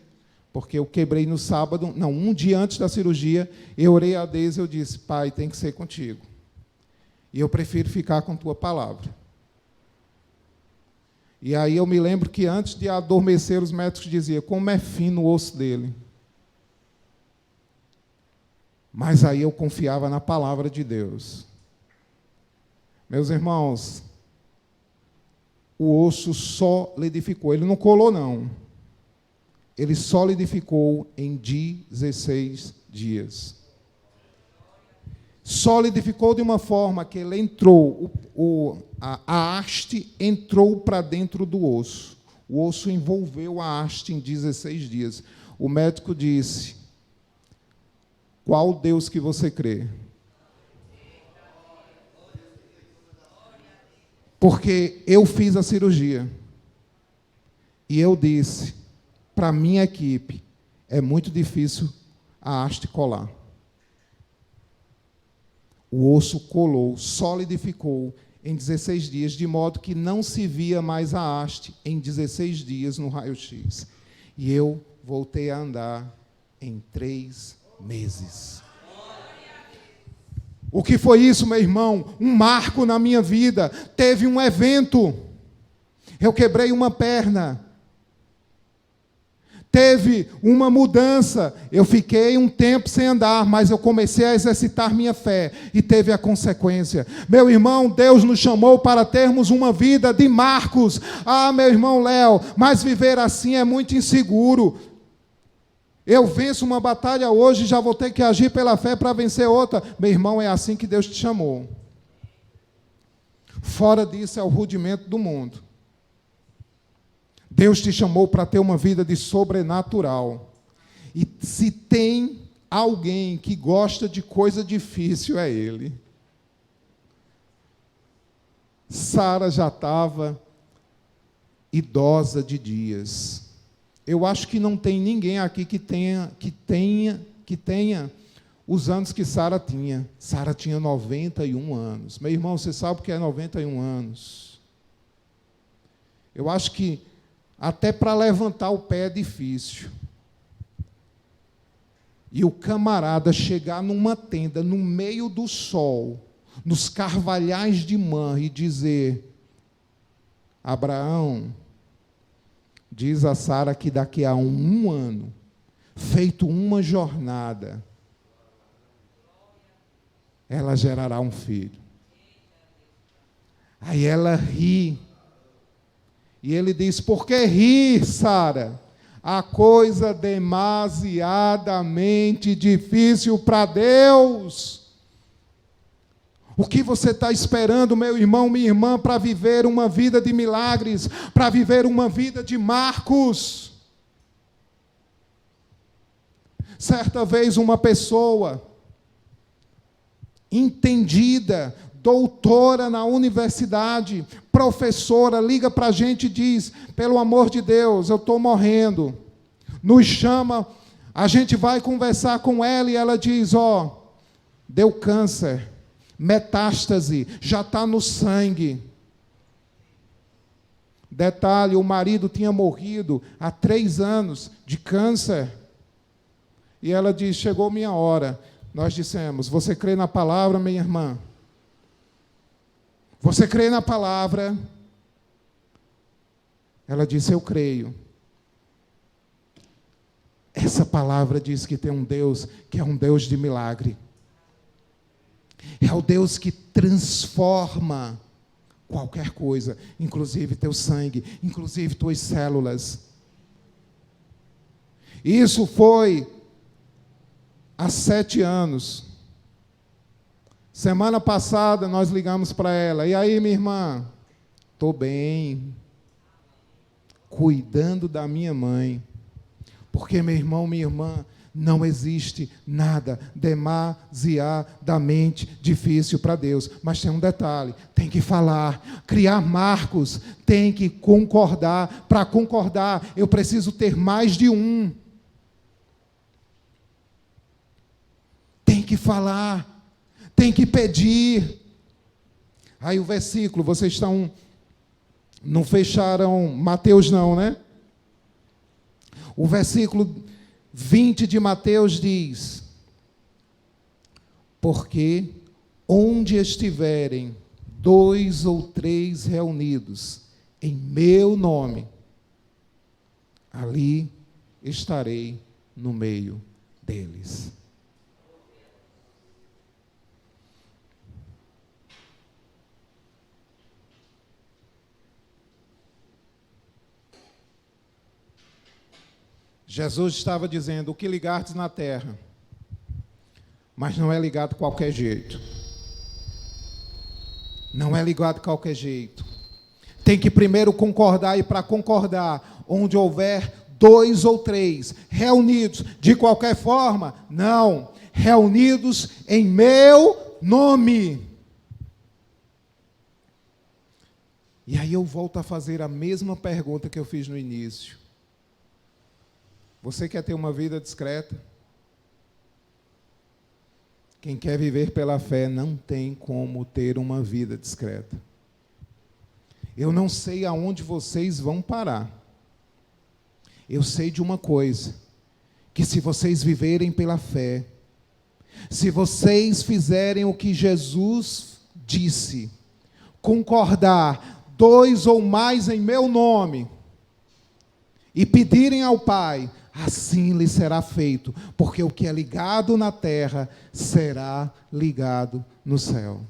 porque eu quebrei no sábado, não, 1 dia antes da cirurgia, eu orei a Deus e eu disse, Pai, tem que ser contigo. E eu prefiro ficar com tua palavra. E aí eu me lembro que antes de adormecer, os médicos diziam, como é fino o osso dele. Mas aí eu confiava na palavra de Deus. Meus irmãos, o osso solidificou. Ele não colou, não. Ele solidificou em 16 dias. Solidificou de uma forma que ele entrou, a haste entrou para dentro do osso. O osso envolveu a haste em 16 dias. O médico disse, qual Deus que você crê? Porque eu fiz a cirurgia. E eu disse, para a minha equipe, é muito difícil a haste colar. O osso colou, solidificou em 16 dias, de modo que não se via mais a haste em 16 dias no raio-x. E eu voltei a andar em 3 meses. O que foi isso, meu irmão? Um marco na minha vida. Teve um evento. Eu quebrei uma perna. Teve uma mudança, eu fiquei um tempo sem andar, mas eu comecei a exercitar minha fé, e teve a consequência. Meu irmão, Deus nos chamou para termos uma vida de marcos. Ah, meu irmão Léo, mas viver assim é muito inseguro. Eu venço uma batalha hoje, já vou ter que agir pela fé para vencer outra. Meu irmão, é assim que Deus te chamou. Fora disso é o rudimento do mundo. Deus te chamou para ter uma vida de sobrenatural. E se tem alguém que gosta de coisa difícil, é ele. Sara já estava idosa de dias. Eu acho que não tem ninguém aqui que tenha os anos que Sara tinha. Sara tinha 91 anos. Meu irmão, você sabe o que é 91 anos? Eu acho que até para levantar o pé é difícil. E o camarada chegar numa tenda, no meio do sol, nos carvalhais de Mamre, e dizer: Abraão, diz a Sara que daqui a um ano, feito uma jornada, ela gerará um filho. Aí ela ri. E ele diz: por que rir, Sara? A coisa demasiadamente difícil para Deus. O que você está esperando, meu irmão, minha irmã, para viver uma vida de milagres, para viver uma vida de marcos? Certa vez uma pessoa entendida, doutora na universidade, professora, liga para a gente e diz: pelo amor de Deus, eu estou morrendo. Nos chama, a gente vai conversar com ela e ela diz: deu câncer, metástase, já está no sangue. Detalhe, o marido tinha morrido há 3 anos de câncer. E ela diz: chegou minha hora. Nós dissemos: você crê na palavra, minha irmã? Você crê na palavra? Ela disse: eu creio. Essa palavra diz que tem um Deus que é um Deus de milagre. É o Deus que transforma qualquer coisa, inclusive teu sangue, inclusive tuas células. Isso foi há 7 anos. Semana passada nós ligamos para ela: e aí, minha irmã? Estou bem, cuidando da minha mãe. Porque, meu irmão, minha irmã, não existe nada demasiadamente difícil para Deus. Mas tem um detalhe: tem que falar, criar marcos, tem que concordar. Para concordar, eu preciso ter mais de um. Tem que falar. Tem que pedir. Aí o versículo, vocês estão... Não fecharam Mateus não, né? O versículo 20 de Mateus diz: porque onde estiverem 2 ou 3 reunidos em meu nome, ali estarei no meio deles. Jesus estava dizendo: o que ligardes na terra, mas não é ligado de qualquer jeito. Não é ligado de qualquer jeito. Tem que primeiro concordar, e para concordar, onde houver 2 ou 3 reunidos, de qualquer forma, não, reunidos em meu nome. E aí eu volto a fazer a mesma pergunta que eu fiz no início. Você quer ter uma vida discreta? Quem quer viver pela fé não tem como ter uma vida discreta. Eu não sei aonde vocês vão parar. Eu sei de uma coisa: que se vocês viverem pela fé, se vocês fizerem o que Jesus disse, concordar 2 ou mais em meu nome, e pedirem ao Pai, assim lhe será feito, porque o que é ligado na terra será ligado no céu.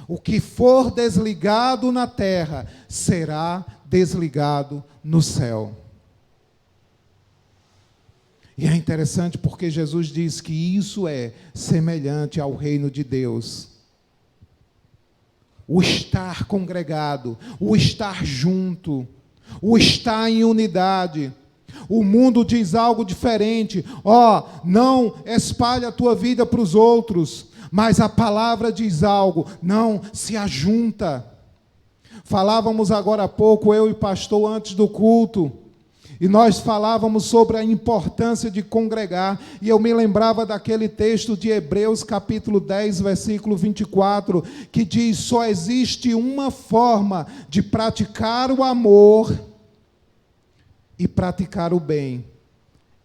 O que for desligado na terra será desligado no céu. E é interessante porque Jesus diz que isso é semelhante ao reino de Deus. O estar congregado, o estar junto, o estar em unidade, O mundo diz algo diferente. Não espalhe a tua vida para os outros. Mas a palavra diz algo. Não, se ajunta. Falávamos agora há pouco, eu e o pastor, antes do culto. E nós falávamos sobre a importância de congregar, e eu me lembrava daquele texto de Hebreus capítulo 10, versículo 24, que diz: só existe uma forma de praticar o amor e praticar o bem,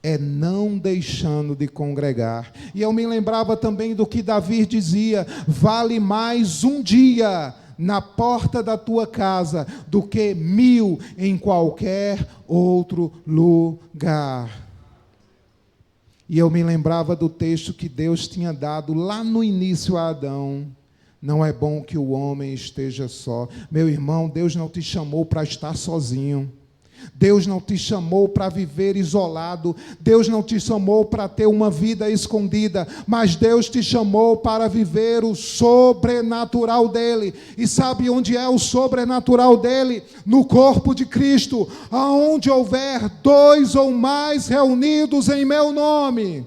é não deixando de congregar. E eu me lembrava também do que Davi dizia: vale mais um dia na porta da tua casa do que 1000 em qualquer outro lugar. E eu me lembrava do texto que Deus tinha dado lá no início a Adão: não é bom que o homem esteja só. Meu irmão, Deus não te chamou para estar sozinho. Deus não te chamou para viver isolado. Deus não te chamou para ter uma vida escondida. Mas Deus te chamou para viver o sobrenatural dele. E sabe onde é o sobrenatural dele? No corpo de Cristo. Aonde houver 2 ou mais reunidos em meu nome.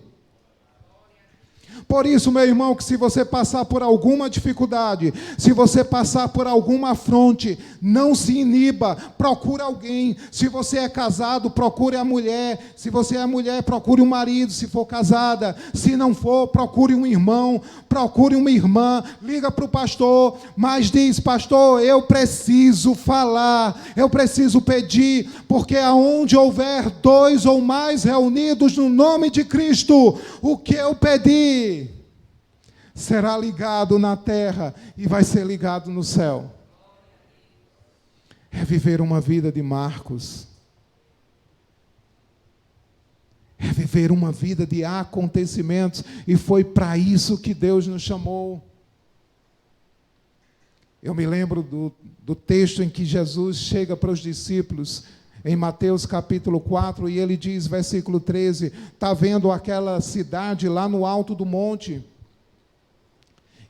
Por isso, meu irmão, que se você passar por alguma dificuldade, se você passar por alguma afronte, não se iniba, procure alguém. Se você é casado, procure a mulher. Se você é mulher, procure um marido, se for casada. Se não for, procure um irmão, procure uma irmã. Liga para o pastor, mas diz: pastor, eu preciso falar, eu preciso pedir, porque aonde houver 2 ou mais reunidos no nome de Cristo, o que eu pedi será ligado na terra e vai ser ligado no céu. É viver uma vida de Marcos. É viver uma vida de acontecimentos. E foi para isso que Deus nos chamou. Eu me lembro do texto em que Jesus chega para os discípulos, em Mateus capítulo 4, e ele diz, versículo 13, está vendo aquela cidade lá no alto do monte?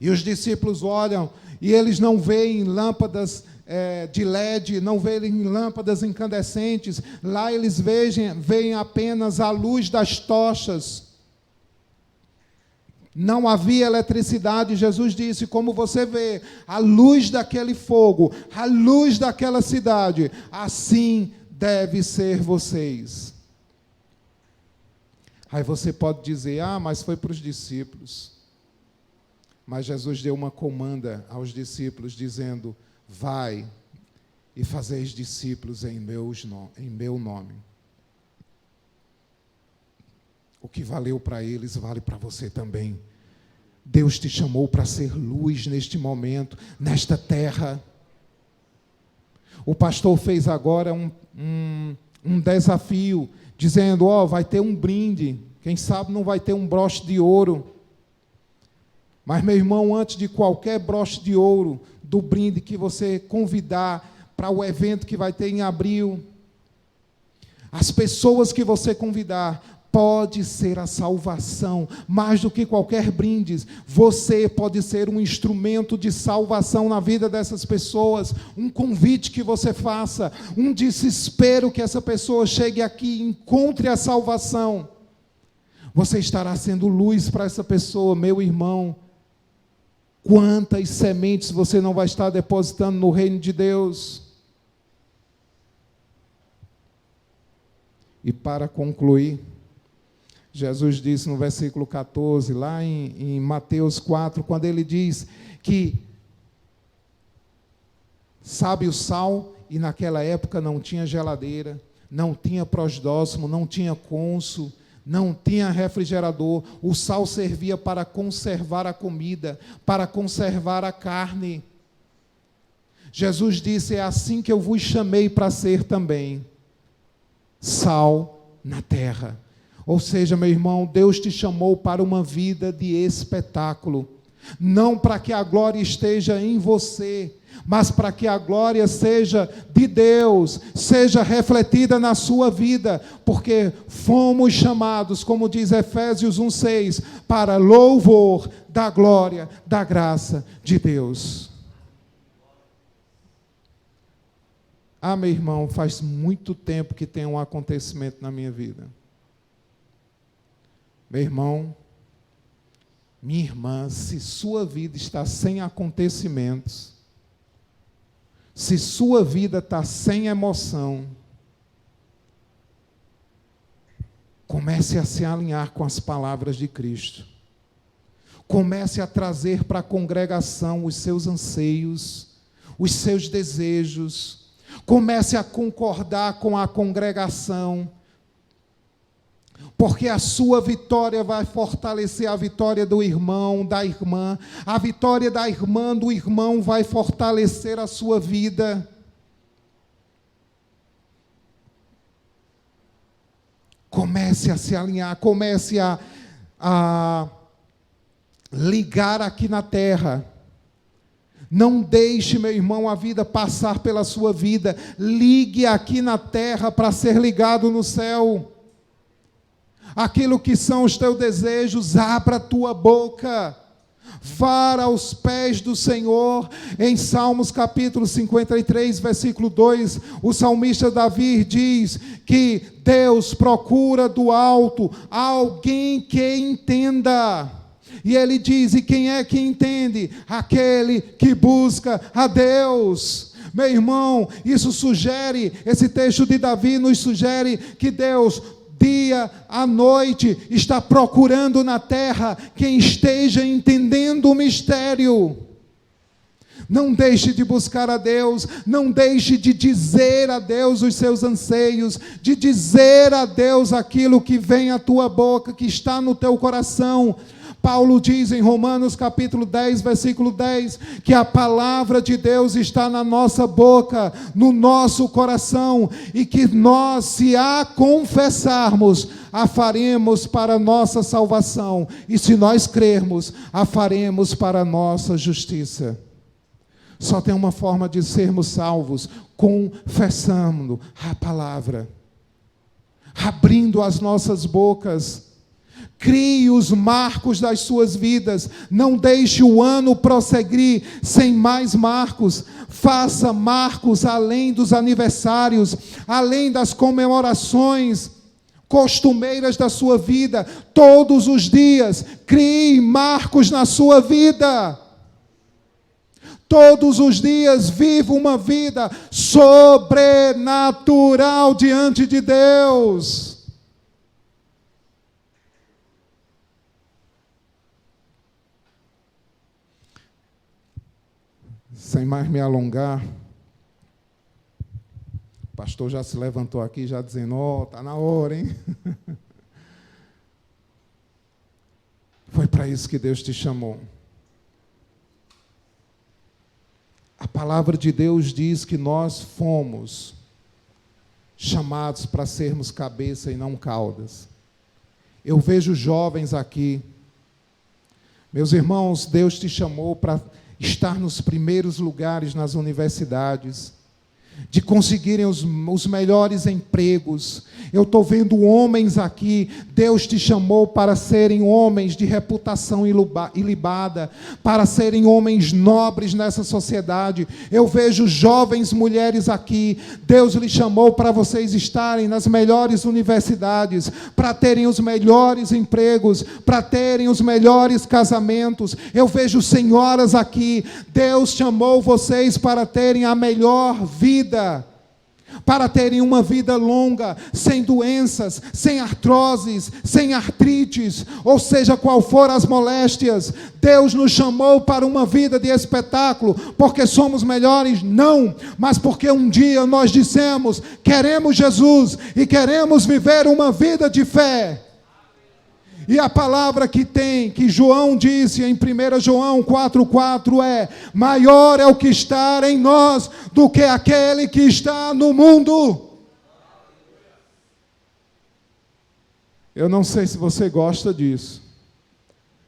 E os discípulos olham, e eles não veem lâmpadas de LED, não veem lâmpadas incandescentes. Lá eles veem apenas a luz das tochas. Não havia eletricidade. Jesus disse: como você vê a luz daquele fogo, a luz daquela cidade, assim deve ser vocês. Aí você pode dizer: mas foi para os discípulos. Mas Jesus deu uma comanda aos discípulos, dizendo: vai e fazeis discípulos em meu nome. O que valeu para eles, vale para você também. Deus te chamou para ser luz neste momento, nesta terra. O pastor fez agora um desafio, dizendo: vai ter um brinde, quem sabe não vai ter um broche de ouro. Mas, meu irmão, antes de qualquer broche de ouro, do brinde que você convidar para o evento que vai ter em abril, as pessoas que você convidar, pode ser a salvação. Mais do que qualquer brinde, você pode ser um instrumento de salvação na vida dessas pessoas. Um convite que você faça, um desespero que essa pessoa chegue aqui e encontre a salvação. Você estará sendo luz para essa pessoa, meu irmão. Quantas sementes você não vai estar depositando no reino de Deus? E para concluir, Jesus disse no versículo 14, lá em Mateus 4, quando ele diz que sabe o sal, e naquela época não tinha geladeira, não tinha prosdóximo, não tinha cônsul, não tinha refrigerador. O sal servia para conservar a comida, para conservar a carne. Jesus disse: é assim que eu vos chamei para ser também sal na terra. Ou seja, meu irmão, Deus te chamou para uma vida de espetáculo, não para que a glória esteja em você, mas para que a glória seja de Deus, seja refletida na sua vida, porque fomos chamados, como diz Efésios 1:6, para louvor da glória, da graça de Deus. Ah, meu irmão, faz muito tempo que tem um acontecimento na minha vida. Meu irmão, minha irmã, se sua vida está sem acontecimentos, se sua vida está sem emoção, comece a se alinhar com as palavras de Cristo. Comece a trazer para a congregação os seus anseios, os seus desejos. Comece a concordar com a congregação, porque a sua vitória vai fortalecer a vitória do irmão, da irmã. A vitória da irmã, do irmão, vai fortalecer a sua vida. Comece a se alinhar, comece a ligar aqui na terra. Não deixe, meu irmão, a vida passar pela sua vida. Ligue aqui na terra para ser ligado no céu. Aquilo que são os teus desejos, abra a tua boca. Vá aos pés do Senhor. Em Salmos capítulo 53, versículo 2, o salmista Davi diz que Deus procura do alto alguém que entenda. E ele diz, e quem é que entende? Aquele que busca a Deus. Meu irmão, isso sugere, esse texto de Davi nos sugere que Deus, dia à noite, está procurando na terra quem esteja entendendo o mistério. Não deixe de buscar a Deus, não deixe de dizer a Deus os seus anseios, de dizer a Deus aquilo que vem à tua boca, que está no teu coração. Paulo diz em Romanos capítulo 10, versículo 10, que a palavra de Deus está na nossa boca, no nosso coração, e que nós, se a confessarmos, a faremos para a nossa salvação, e se nós crermos, a faremos para a nossa justiça. Só tem uma forma de sermos salvos: confessando a palavra, abrindo as nossas bocas. Crie os marcos das suas vidas. Não deixe o ano prosseguir sem mais marcos. Faça marcos além dos aniversários, além das comemorações costumeiras da sua vida. Todos os dias, crie marcos na sua vida. Todos os dias, viva uma vida sobrenatural diante de Deus. Sem mais me alongar, o pastor já se levantou aqui, já dizendo, está na hora, hein? Foi para isso que Deus te chamou. A palavra de Deus diz que nós fomos chamados para sermos cabeça e não caudas. Eu vejo jovens aqui. Meus irmãos, Deus te chamou para estar nos primeiros lugares nas universidades, de conseguirem os melhores empregos. Eu estou vendo homens aqui, Deus te chamou para serem homens de reputação ilibada, para serem homens nobres nessa sociedade. Eu vejo jovens mulheres aqui, Deus lhes chamou para vocês estarem nas melhores universidades, para terem os melhores empregos, para terem os melhores casamentos. Eu vejo senhoras aqui, Deus chamou vocês para terem a melhor vida, para terem uma vida longa, sem doenças, sem artroses, sem artrites, ou seja, qual for as moléstias. Deus nos chamou para uma vida de espetáculo, porque somos melhores? Não, mas porque um dia nós dissemos, queremos Jesus, e queremos viver uma vida de fé. E a palavra que João disse em 1 João 4,4 é: maior é o que está em nós do que aquele que está no mundo. Eu não sei se você gosta disso.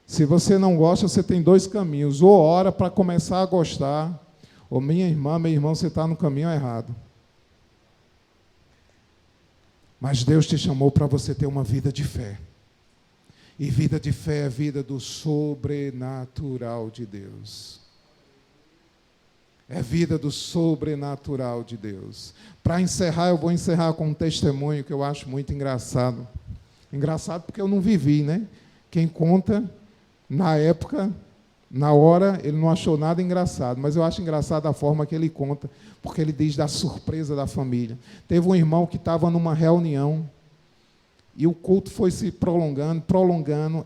Se você não gosta, você tem dois caminhos: ou ora para começar a gostar, ou minha irmã, meu irmão, você está no caminho errado. Mas Deus te chamou para você ter uma vida de fé. E vida de fé é vida do sobrenatural de Deus. É vida do sobrenatural de Deus. Para encerrar, eu vou encerrar com um testemunho que eu acho muito engraçado. Engraçado porque eu não vivi, né? Quem conta, na época, na hora, ele não achou nada engraçado, mas eu acho engraçado a forma que ele conta, porque ele diz da surpresa da família. Teve um irmão que estava numa reunião, e o culto foi se prolongando,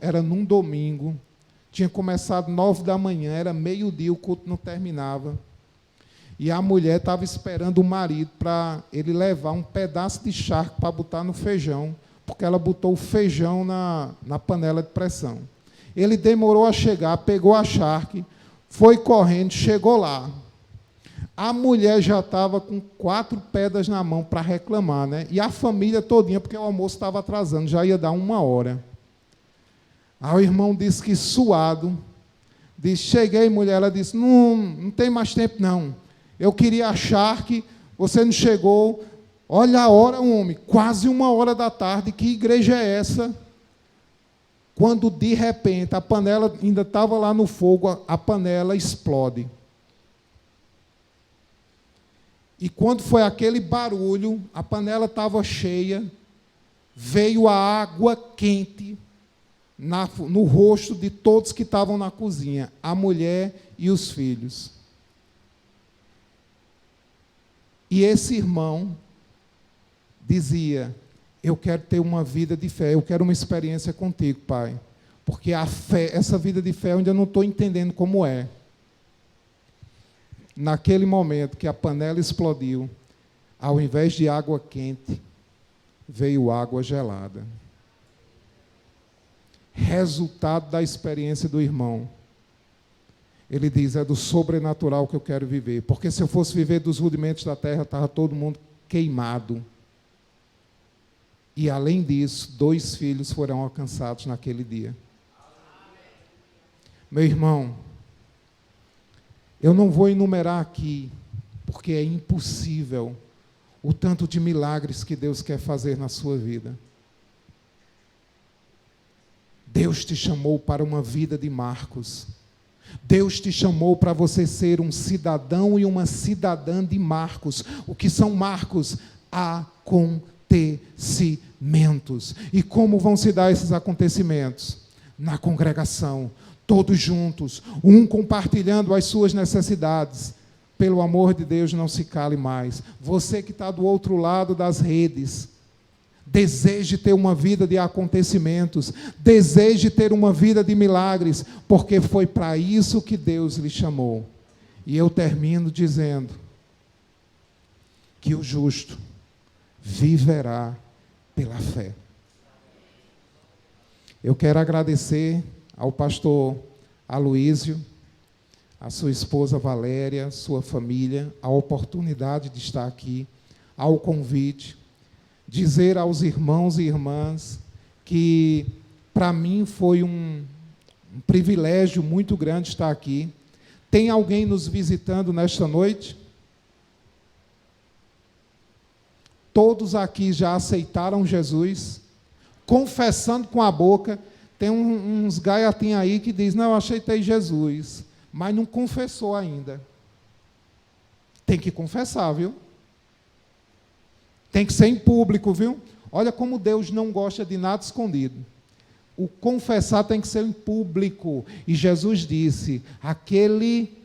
era num domingo, tinha começado 9 da manhã, era meio-dia, o culto não terminava. E a mulher estava esperando o marido para ele levar um pedaço de charque para botar no feijão, porque ela botou o feijão na panela de pressão. Ele demorou a chegar, pegou a charque, foi correndo, chegou lá. A mulher já estava com 4 pedras na mão para reclamar, né? E a família todinha, porque o almoço estava atrasando, já ia dar 1 hora. Aí o irmão disse que suado, disse, cheguei, mulher, ela disse, não tem mais tempo não. Eu queria a charque, você não chegou. Olha a hora, homem, quase 1 hora da tarde, que igreja é essa? Quando, de repente, a panela ainda estava lá no fogo, a panela explode. E quando foi aquele barulho, a panela estava cheia, veio a água quente no rosto de todos que estavam na cozinha, a mulher e os filhos. E esse irmão dizia, eu quero ter uma vida de fé, eu quero uma experiência contigo, Pai. Porque a fé, essa vida de fé eu ainda não estou entendendo como é. Naquele momento que a panela explodiu, ao invés de água quente, veio água gelada. Resultado da experiência do irmão. Ele diz, é do sobrenatural que eu quero viver. Porque se eu fosse viver dos rudimentos da terra, estava todo mundo queimado. E, além disso, 2 filhos foram alcançados naquele dia. Meu irmão, eu não vou enumerar aqui, porque é impossível o tanto de milagres que Deus quer fazer na sua vida. Deus te chamou para uma vida de marcos. Deus te chamou para você ser um cidadão e uma cidadã de marcos. O que são marcos? Acontecimentos. E como vão se dar esses acontecimentos? Na congregação, todos juntos, um compartilhando as suas necessidades. Pelo amor de Deus, não se cale mais. Você que está do outro lado das redes, deseje ter uma vida de acontecimentos, deseje ter uma vida de milagres, porque foi para isso que Deus lhe chamou. E eu termino dizendo que o justo viverá pela fé. Eu quero agradecer ao pastor Aloísio, a sua esposa Valéria, sua família, a oportunidade de estar aqui, ao convite, dizer aos irmãos e irmãs que, para mim, foi um privilégio muito grande estar aqui. Tem alguém nos visitando nesta noite? Todos aqui já aceitaram Jesus, confessando com a boca. Tem uns gaiatinhos aí que dizem, não, eu aceitei Jesus, mas não confessou ainda. Tem que confessar, viu? Tem que ser em público, viu? Olha como Deus não gosta de nada escondido. O confessar tem que ser em público. E Jesus disse, aquele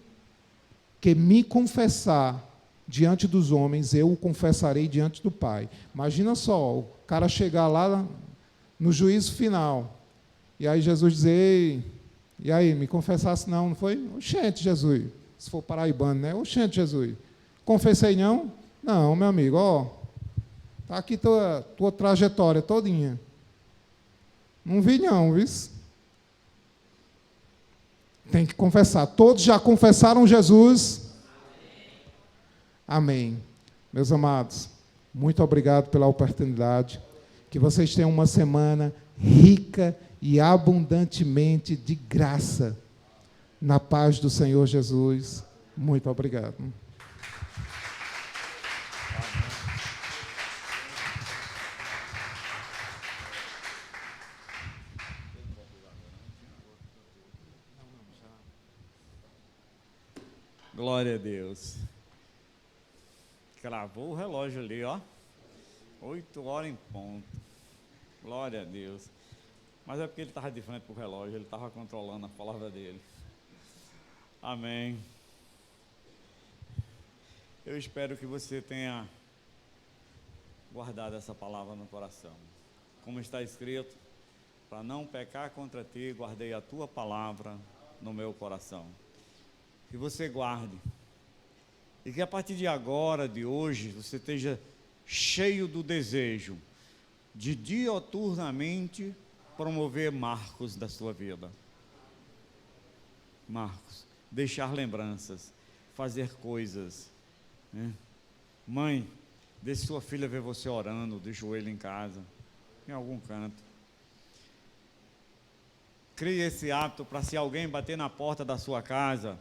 que me confessar diante dos homens, eu o confessarei diante do Pai. Imagina só, o cara chegar lá no juízo final, e aí Jesus dizer, ei, e aí, me confessasse não foi? Oxente, Jesus, se for paraibano, né? Oxente, Jesus, confessei não? Não, meu amigo, ó, está aqui tua trajetória todinha. Não vi não, viu? Tem que confessar. Todos já confessaram Jesus? Amém. Meus amados, muito obrigado pela oportunidade. Que vocês tenham uma semana rica e abundantemente de graça. Na paz do Senhor Jesus. Muito obrigado. Glória a Deus. Cravou o relógio ali, ó. 8h em ponto. Glória a Deus. Mas é porque ele estava de frente para o relógio, ele estava controlando a palavra dele. Amém. Eu espero que você tenha guardado essa palavra no coração. Como está escrito, para não pecar contra ti, guardei a tua palavra no meu coração. Que você guarde. E que a partir de agora, de hoje, você esteja cheio do desejo de dioturnamente promover marcos da sua vida. Marcos. Deixar lembranças. Fazer coisas. Né? Mãe, deixe sua filha ver você orando, de joelho em casa, em algum canto. Crie esse hábito para, se alguém bater na porta da sua casa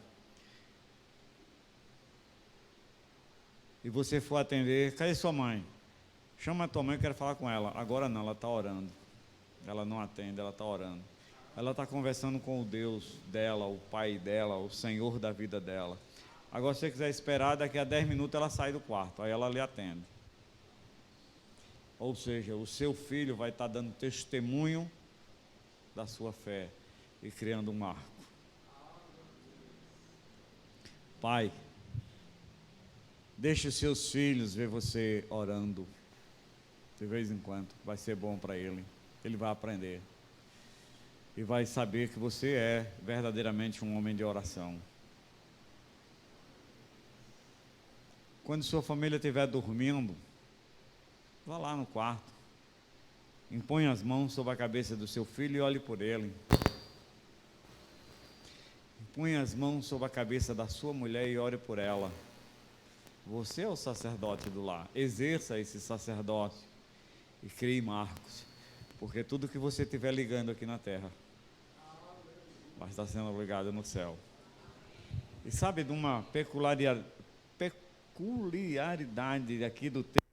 e você for atender, cadê sua mãe? Chama a tua mãe, eu quero falar com ela. Agora não, ela está orando. Ela não atende, ela está orando. Ela está conversando com o Deus dela, o Pai dela, o Senhor da vida dela. Agora, se você quiser esperar, daqui a 10 minutos ela sai do quarto, aí ela lhe atende. Ou seja, o seu filho vai estar dando testemunho da sua fé e criando um marco. Pai, deixe os seus filhos ver você orando de vez em quando, vai ser bom para ele. Ele vai aprender e vai saber que você é verdadeiramente um homem de oração. Quando sua família estiver dormindo, vá lá no quarto, impõe as mãos sobre a cabeça do seu filho e olhe por ele. Impõe as mãos sobre a cabeça da sua mulher e ore por ela. Você é o sacerdote do lar. Exerça esse sacerdócio e crie marcos, porque tudo que você estiver ligando aqui na terra vai estar sendo ligado no céu. E sabe de uma peculiaridade aqui do texto?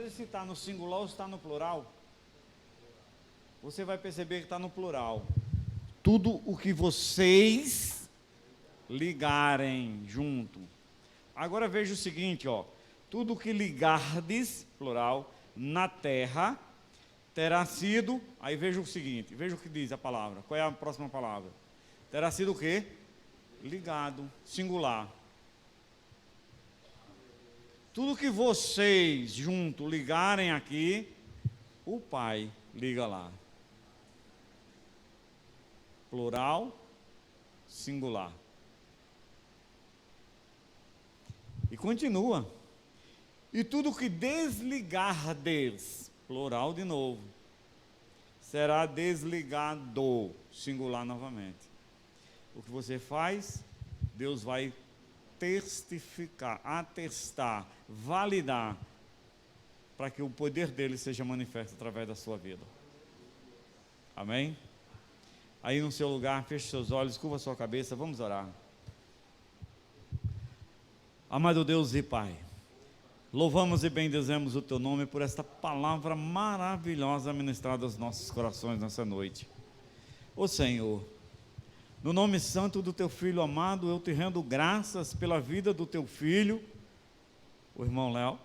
Se está no singular ou se está no plural, você vai perceber que está no plural. Tudo o que vocês ligarem junto. Agora veja o seguinte, ó. Tudo o que ligardes, plural, na terra, terá sido, aí veja o seguinte, veja o que diz a palavra. Qual é a próxima palavra? Terá sido o quê? Ligado, singular. Tudo que vocês junto ligarem aqui, o Pai liga lá. Plural, singular. E continua. E tudo que desligardes, plural de novo, será desligado, singular novamente. O que você faz, Deus vai testificar, atestar, validar, para que o poder dele seja manifesto através da sua vida. Amém? Aí no seu lugar, feche seus olhos, curva sua cabeça, vamos orar. Amado Deus e Pai, louvamos e bendizemos o teu nome por esta palavra maravilhosa ministrada aos nossos corações nessa noite. Ó Senhor, no nome santo do teu Filho amado, eu te rendo graças pela vida do teu filho, o irmão Léo.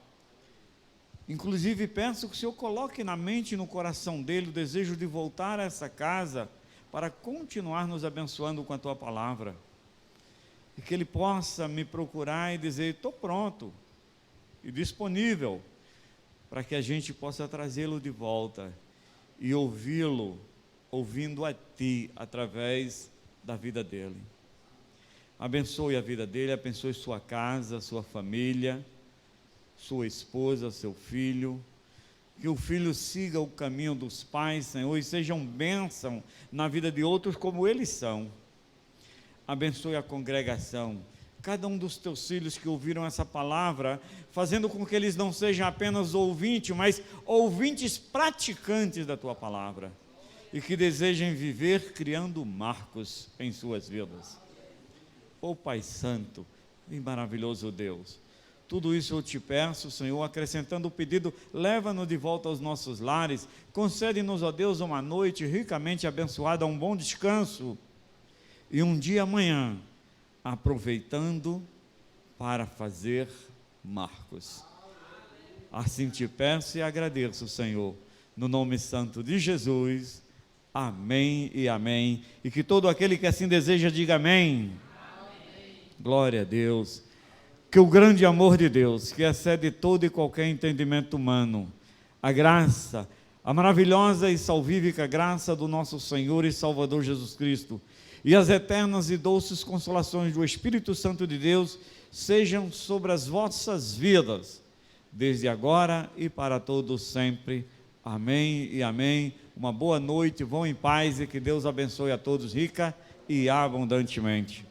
Inclusive peço que o Senhor coloque na mente e no coração dele o desejo de voltar a essa casa para continuar nos abençoando com a tua palavra. E que ele possa me procurar e dizer, estou pronto e disponível, para que a gente possa trazê-lo de volta e ouvi-lo, ouvindo a ti, através da vida dele. Abençoe a vida dele, abençoe sua casa, sua família, sua esposa, seu filho, que o filho siga o caminho dos pais, Senhor, e sejam bênção na vida de outros como eles são. Abençoe a congregação, cada um dos teus filhos que ouviram essa palavra, fazendo com que eles não sejam apenas ouvintes, mas ouvintes praticantes da tua palavra, e que desejem viver criando marcos em suas vidas. Ó Pai Santo e maravilhoso Deus, tudo isso eu te peço, Senhor, acrescentando o pedido, leva-nos de volta aos nossos lares, concede-nos, ó Deus, uma noite ricamente abençoada, um bom descanso, e um dia amanhã, aproveitando para fazer marcos. Assim te peço e agradeço, Senhor, no nome santo de Jesus, amém e amém, e que todo aquele que assim deseja, diga amém. Glória a Deus. Que o grande amor de Deus, que excede todo e qualquer entendimento humano, a graça, a maravilhosa e salvífica graça do nosso Senhor e Salvador Jesus Cristo, e as eternas e doces consolações do Espírito Santo de Deus, sejam sobre as vossas vidas, desde agora e para todos sempre. Amém e amém. Uma boa noite, vão em paz e que Deus abençoe a todos rica e abundantemente.